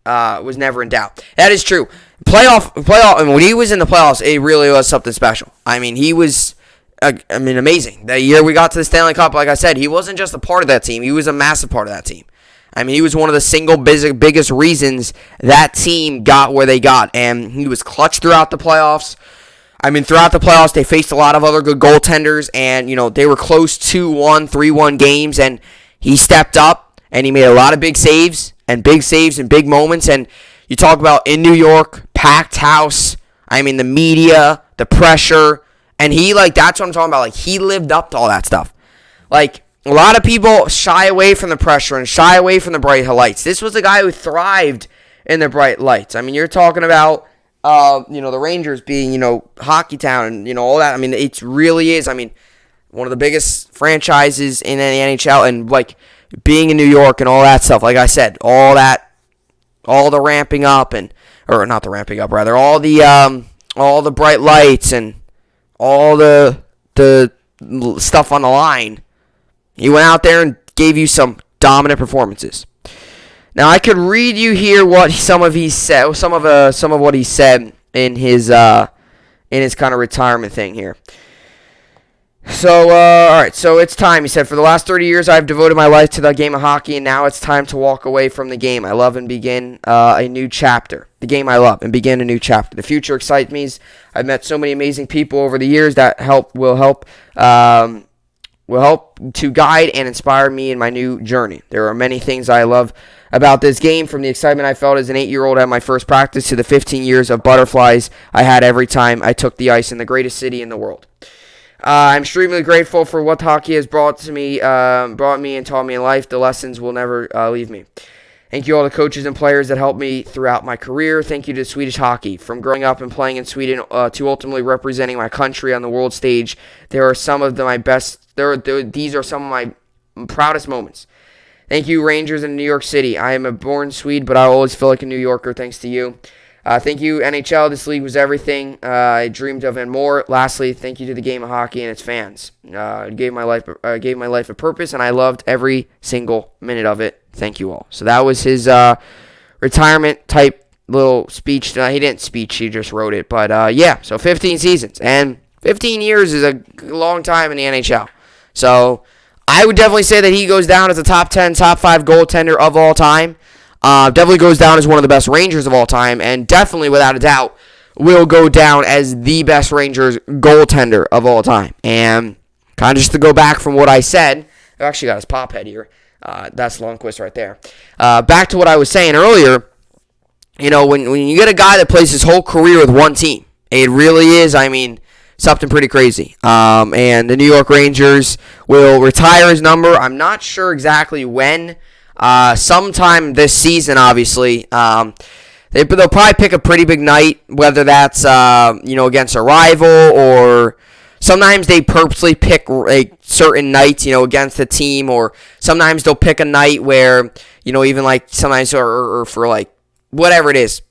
Speaker 1: in doubt. That is true. Playoff. When he was in the playoffs, it really was something special. I mean, he was amazing. The year we got to the Stanley Cup, like I said, he wasn't just a part of that team. He was a massive part of that team. I mean, he was one of the single biggest reasons that team got where they got, and he was clutch throughout the playoffs. I mean, throughout the playoffs, they faced a lot of other good goaltenders, and, they were close 2-1, 3-1 games, and he stepped up, and he made a lot of big saves and big moments, and you talk about in New York, packed house, I mean, the media, the pressure, and that's what I'm talking about, he lived up to all that stuff. A lot of people shy away from the pressure and shy away from the bright lights. This was a guy who thrived in the bright lights. I mean, you're talking about, the Rangers being, hockey town and, all that. I mean, it really is. I mean, one of the biggest franchises in the NHL and, being in New York and all that stuff. Like I said, all the ramping up all the bright lights and all the stuff on the line. He went out there and gave you some dominant performances. Now I could read you here what some of what he said in his kind of retirement thing here. So all right, so it's time. He said, "For the last 30 years, I've devoted my life to the game of hockey, and now it's time to walk away from the game I love and begin a new chapter. The game I love and begin a new chapter. The future excites me. I've met so many amazing people over the years that will help to guide and inspire me in my new journey. There are many things I love about this game, from the excitement I felt as an 8-year-old at my first practice to the 15 years of butterflies I had every time I took the ice in the greatest city in the world. I'm extremely grateful for what hockey has brought me and taught me in life. The lessons will never leave me. Thank you all the coaches and players that helped me throughout my career. Thank you to Swedish hockey. From growing up and playing in Sweden to ultimately representing my country on the world stage, these are some of my proudest moments. Thank you, Rangers in New York City. I am a born Swede, but I always feel like a New Yorker thanks to you. Thank you, NHL. This league was everything I dreamed of and more. Lastly, thank you to the game of hockey and its fans. It gave my life a purpose, and I loved every single minute of it. Thank you all." So that was his retirement type little speech. He didn't speech, he just wrote it. But so 15 seasons. And 15 years is a long time in the NHL. So I would definitely say that he goes down as a top 10, top 5 goaltender of all time. Definitely goes down as one of the best Rangers of all time. And definitely, without a doubt, will go down as the best Rangers goaltender of all time. And kind of just to go back from what I said, I've actually got his pop head here. That's Lundqvist right there. Back to what I was saying earlier, when you get a guy that plays his whole career with one team, it really is, something pretty crazy. And the New York Rangers will retire his number. I'm not sure exactly when. Sometime this season, obviously. They'll probably pick a pretty big night, whether that's against a rival, or sometimes they purposely pick a certain night, against a team, or sometimes they'll pick a night where, even like sometimes or for like whatever it is,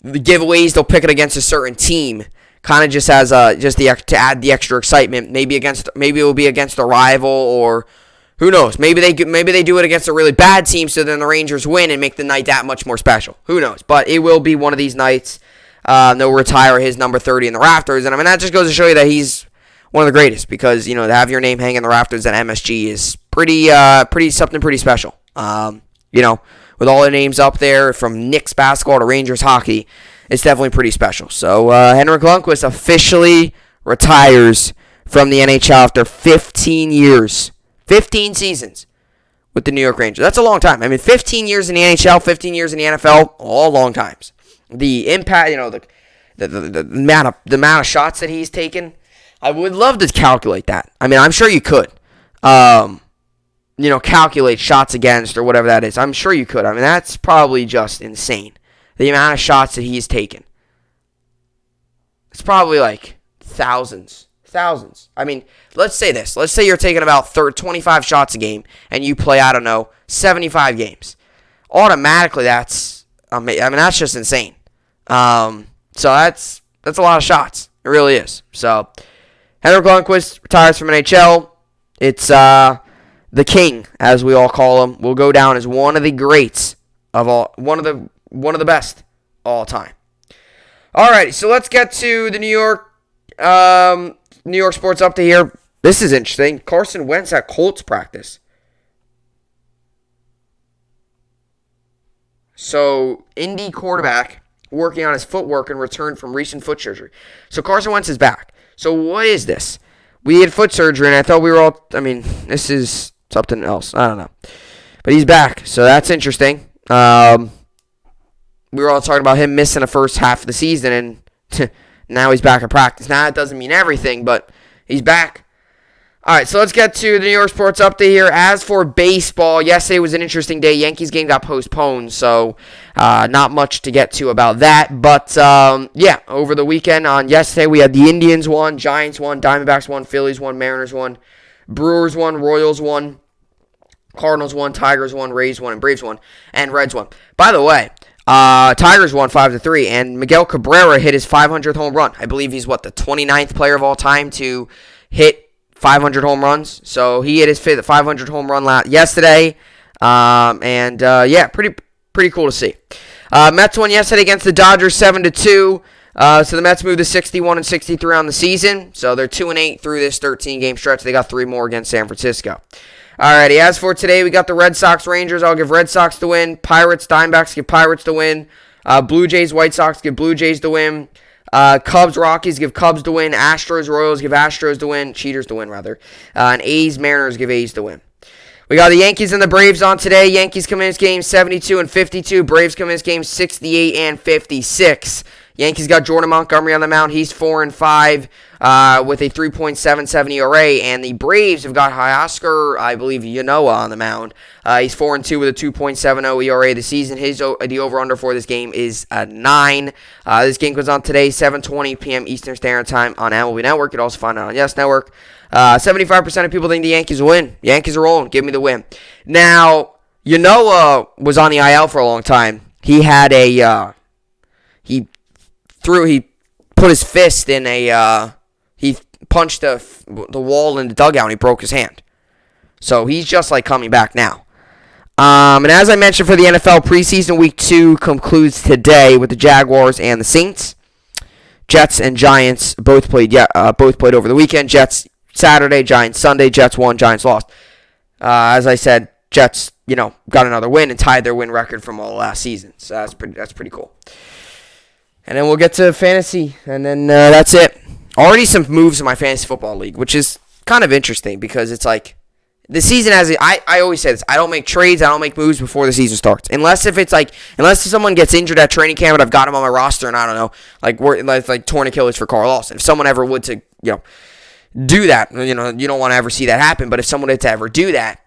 Speaker 1: the giveaways, they'll pick it against a certain team, kind of just as to add the extra excitement. Maybe it will be against a rival, or who knows? Maybe they do it against a really bad team, so then the Rangers win and make the night that much more special. Who knows? But it will be one of these nights. They'll retire his number 30 in the rafters, and that just goes to show you that he's one of the greatest, because to have your name hang in the rafters at MSG is pretty special. With all the names up there, from Knicks basketball to Rangers hockey, it's definitely pretty special. So Henrik Lundqvist officially retires from the NHL after 15 years. 15 seasons with the New York Rangers. That's a long time. 15 years in the NHL, 15 years in the NFL, all long times. The impact, the amount of shots that he's taken, I would love to calculate that. I'm sure you could. Calculate shots against or whatever that is. I'm sure you could. That's probably just insane. The amount of shots that he's taken. It's probably like thousands. Let's say this. Let's say you're taking about 25 shots a game, and you play, 75 games. Automatically, that's just insane. So that's a lot of shots. It really is. So Henrik Lundqvist retires from NHL. It's the king, as we all call him, will go down as one of the greats of all, one of the best all time. All right, so let's get to the New York sports update here. This is interesting. Carson Wentz at Colts practice. So, Indy quarterback working on his footwork and returned from recent foot surgery. So, Carson Wentz is back. So, what is this? We had foot surgery, and I thought we were all... this is something else. I don't know. But he's back, so that's interesting. We were all talking about him missing the first half of the season, and now he's back at practice. Now, that doesn't mean everything, but he's back. All right, so let's get to the New York sports update here. As for baseball, yesterday was an interesting day. Yankees game got postponed, so not much to get to about that. But, over the weekend on yesterday, we had the Indians won, Giants won, Diamondbacks won, Phillies won, Mariners won, Brewers won, Royals won, Cardinals won, Tigers won, Rays won, and Braves won, and Reds won. By the way, Tigers won 5-3, and Miguel Cabrera hit his 500th home run. I believe he's, the 29th player of all time to hit 500 home runs. So he hit his 500 home run yesterday. Pretty cool to see. Mets won yesterday against the Dodgers 7-2. So the Mets moved to 61-63 on the season. So they're 2-8 through this 13-game stretch. They got 3 more against San Francisco. Alrighty, as for today, we got the Red Sox, Rangers. I'll give Red Sox the win. Pirates, Diamondbacks, give Pirates the win. Blue Jays, White Sox, give Blue Jays the win. Cubs, Rockies, give Cubs the win. Astros, Royals, give Astros the win. Cheaters the win, rather. And A's, Mariners, give A's the win. We got the Yankees and the Braves on today. Yankees come in this game 72-52. Braves come in this game 68-56. Yankees got Jordan Montgomery on the mound. He's 4-5 with a 3.77 ERA. And the Braves have got Hyasker, I believe, Yanoa on the mound. He's 4-2 with a 2.70 ERA. The season, the over-under for this game is 9. This game goes on today, 7:20 p.m. Eastern Standard Time on MLB Network. You can also find it on Yes Network. 75% of people think the Yankees will win. Yankees are rolling. Give me the win. Now, Yanoa was on the IL for a long time. He had a... He put his fist in he punched the wall in the dugout and he broke his hand. So he's just coming back now. And as I mentioned, for the NFL, preseason week 2 concludes today with the Jaguars and the Saints. Jets and Giants both played over the weekend. Jets Saturday, Giants Sunday. Jets won, Giants lost. As I said, Jets, got another win and tied their win record from all last season. So that's pretty cool. And then we'll get to fantasy, and then that's it. Already some moves in my fantasy football league, which is kind of interesting because it's like the season has. I always say this: I don't make trades, I don't make moves before the season starts, unless someone gets injured at training camp and I've got him on my roster, and I don't know, like torn Achilles for Carl Lawson. If someone ever would to do that, you don't want to ever see that happen. But if someone were to ever do that,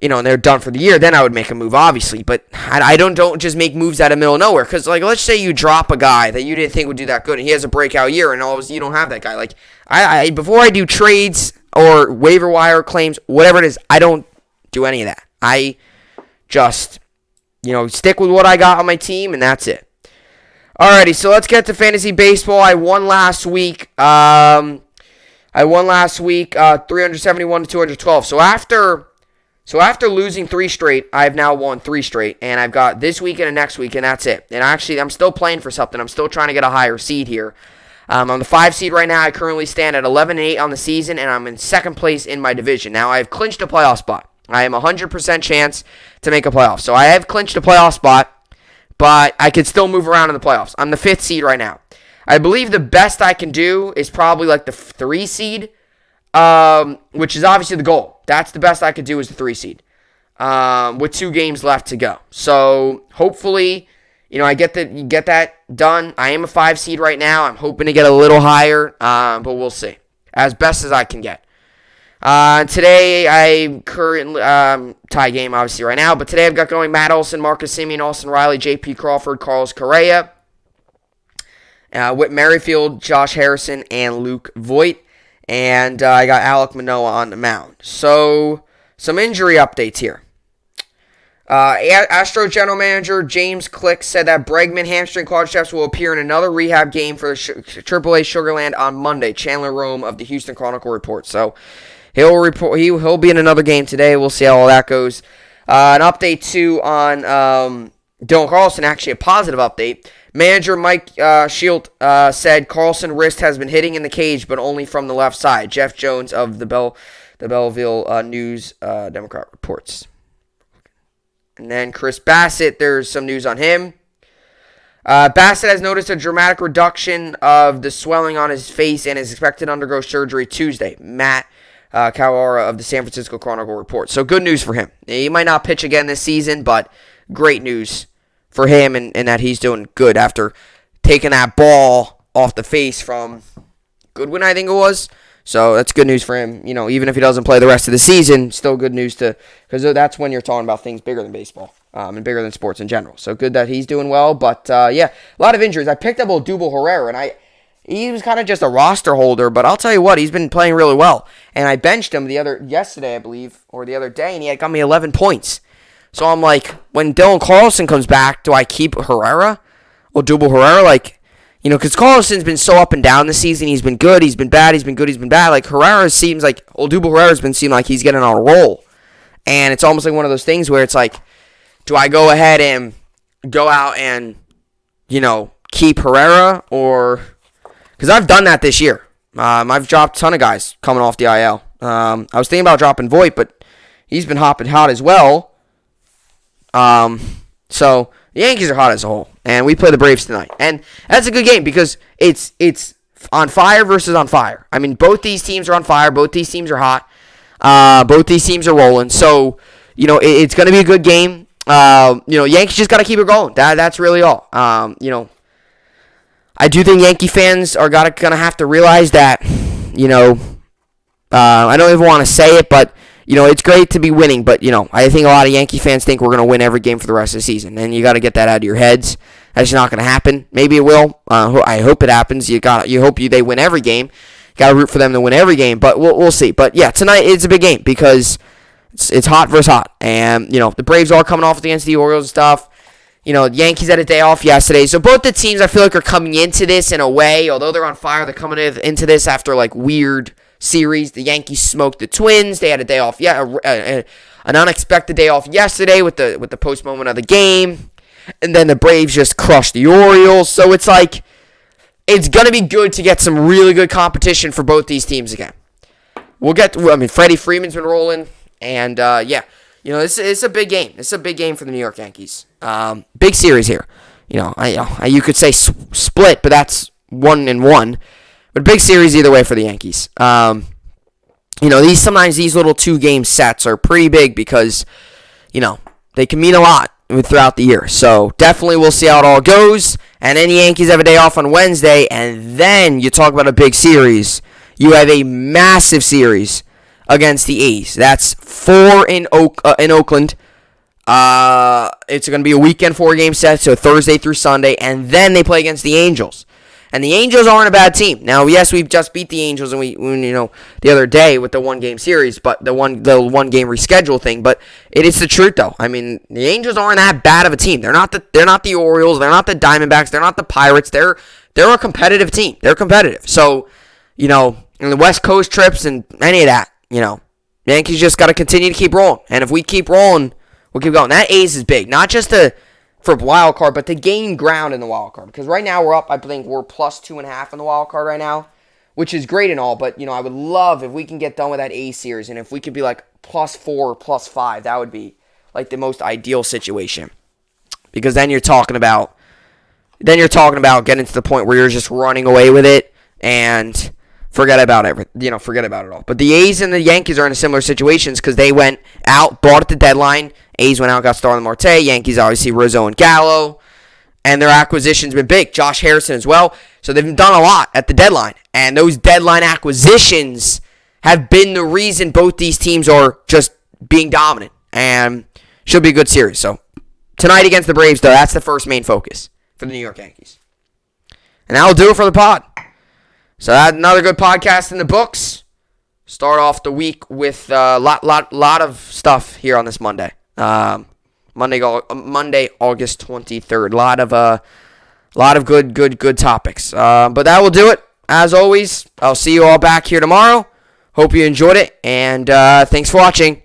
Speaker 1: and they're done for the year, then I would make a move, obviously. But I don't just make moves out of the middle of nowhere. Because, let's say you drop a guy that you didn't think would do that good, and he has a breakout year, and all of a sudden you don't have that guy. I before I do trades or waiver wire claims, whatever it is, I don't do any of that. I just, stick with what I got on my team, and that's it. Alrighty, so let's get to fantasy baseball. I won last week. 371 to 212. So after losing 3 straight, I've now won 3 straight, and I've got this week and next week, and that's it. And actually, I'm still playing for something. I'm still trying to get a higher seed here. I'm the 5 seed right now. I currently stand at 11-8 on the season, and I'm in second place in my division. Now, I've clinched a playoff spot. I am 100% chance to make a playoff. So I have clinched a playoff spot, but I could still move around in the playoffs. I'm the 5th seed right now. I believe the best I can do is probably like the 3 seed, which is obviously the goal. That's the best I could do is the 3 seed, with 2 games left to go. So hopefully, I get that done. I am a 5 seed right now. I'm hoping to get a little higher, but we'll see. As best as I can get. Today, I currently, tie game obviously right now, but today I've got going Matt Olson, Marcus Semien, Austin Riley, J.P. Crawford, Carlos Correa, Whit Merrifield, Josh Harrison, and Luke Voigt. And I got Alek Manoah on the mound. So, some injury updates here. Astro General Manager James Click said that Bregman hamstring quadriceps will appear in another rehab game for AAA Sugarland on Monday. Chandler Rome of the Houston Chronicle reports. So, he'll be in another game today. We'll see how all that goes. An update, too, on Dylan Carlson. Actually, a positive update. Manager Mike Shield said Carlson wrist has been hitting in the cage, but only from the left side. Jeff Jones of the Belleville News Democrat reports. And then Chris Bassett, there's some news on him. Bassett has noticed a dramatic reduction of the swelling on his face and is expected to undergo surgery Tuesday. Matt Kawara of the San Francisco Chronicle reports. So good news for him. He might not pitch again this season, but great news for him and that he's doing good after taking that ball off the face from Goodwin, I think it was. So that's good news for him. Even if he doesn't play the rest of the season, still good news because that's when you're talking about things bigger than baseball and bigger than sports in general. So good that he's doing well. But a lot of injuries. I picked up Odubel Herrera, and he was kind of just a roster holder, but I'll tell you what, he's been playing really well. And I benched him yesterday, I believe, or the other day, and he had got me 11 points. So I'm like, when Dylan Carlson comes back, do I keep Herrera? Odubel Herrera? Because Carlson's been so up and down this season. He's been good, he's been bad, he's been good, he's been bad. Herrera seems like, Odubel Herrera's been seeming like he's getting on a roll. And it's almost like one of those things where it's like, do I go ahead and go out and, keep Herrera? Or, because I've done that this year. I've dropped a ton of guys coming off the IL. I was thinking about dropping Voigt, but he's been hopping hot as well. So the Yankees are hot as a whole, and we play the Braves tonight, and that's a good game because it's on fire versus on fire. I mean, both these teams are on fire, both these teams are hot, both these teams are rolling. So it's going to be a good game. Yankees just got to keep it going. That's really all. I do think Yankee fans are gonna have to realize that. I don't even want to say it, but. It's great to be winning, but, I think a lot of Yankee fans think we're going to win every game for the rest of the season, and you got to get that out of your heads. That's not going to happen. Maybe it will. I hope it happens. You hope they win every game. Got to root for them to win every game, but we'll see. But, yeah, tonight it's a big game because it's hot versus hot, and, the Braves are coming off against the Orioles and stuff. The Yankees had a day off yesterday, so both the teams I feel like are coming into this in a way, although they're on fire, they're coming into this after, weird series. The Yankees smoked the Twins. They had a day off. An unexpected day off yesterday with the post moment of the game, and then the Braves just crushed the Orioles. So it's it's gonna be good to get some really good competition for both these teams again. Freddie Freeman's been rolling, and it's a big game. It's a big game for the New York Yankees. Big series here.
Speaker 2: you could say split, but that's 1-1. But a big series either way for the Yankees. Sometimes these little 2-game sets are pretty big because, they can mean a lot throughout the year. So definitely we'll see how it all goes. And then the Yankees have a day off on Wednesday, and then you talk about a big series. You have a massive series against the A's. That's 4 in Oakland. It's going to be a weekend 4-game set, so Thursday through Sunday, and then they play against the Angels. And the Angels aren't a bad team. Now, yes, we've just beat the Angels the other day with the 1-game series, but the 1-game reschedule thing. But it is the truth, though. I mean, the Angels aren't that bad of a team. They're not the Orioles. They're not the Diamondbacks. They're not the Pirates. They're a competitive team. They're competitive. So, in the West Coast trips and any of that, the Yankees just got to continue to keep rolling. And if we keep rolling, we'll keep going. That A's is big, not just for wild card, but to gain ground in the wild card. Because right now we're up, I think we're plus 2.5 in the wild card right now, which is great and all. But I would love if we can get done with that A series, and if we could be like plus 4, plus 5, that would be like the most ideal situation. Because then you're talking about getting to the point where you're just running away with it and forget about everything. Forget about it all. But the A's and the Yankees are in similar situations because they went out, bought at the deadline. A's went out, got Starlin Marte. Yankees, obviously, Rizzo and Gallo. And their acquisition's been big. Josh Harrison as well. So they've done a lot at the deadline. And those deadline acquisitions have been the reason both these teams are just being dominant. And should be a good series. So tonight against the Braves, though, that's the first main focus for the New York Yankees. And that'll do it for the pod. So that's another good podcast in the books. Start off the week with a lot of stuff here on this Monday. Monday, August 23rd. A lot of good topics. But that will do it. As always, I'll see you all back here tomorrow. Hope you enjoyed it, and thanks for watching.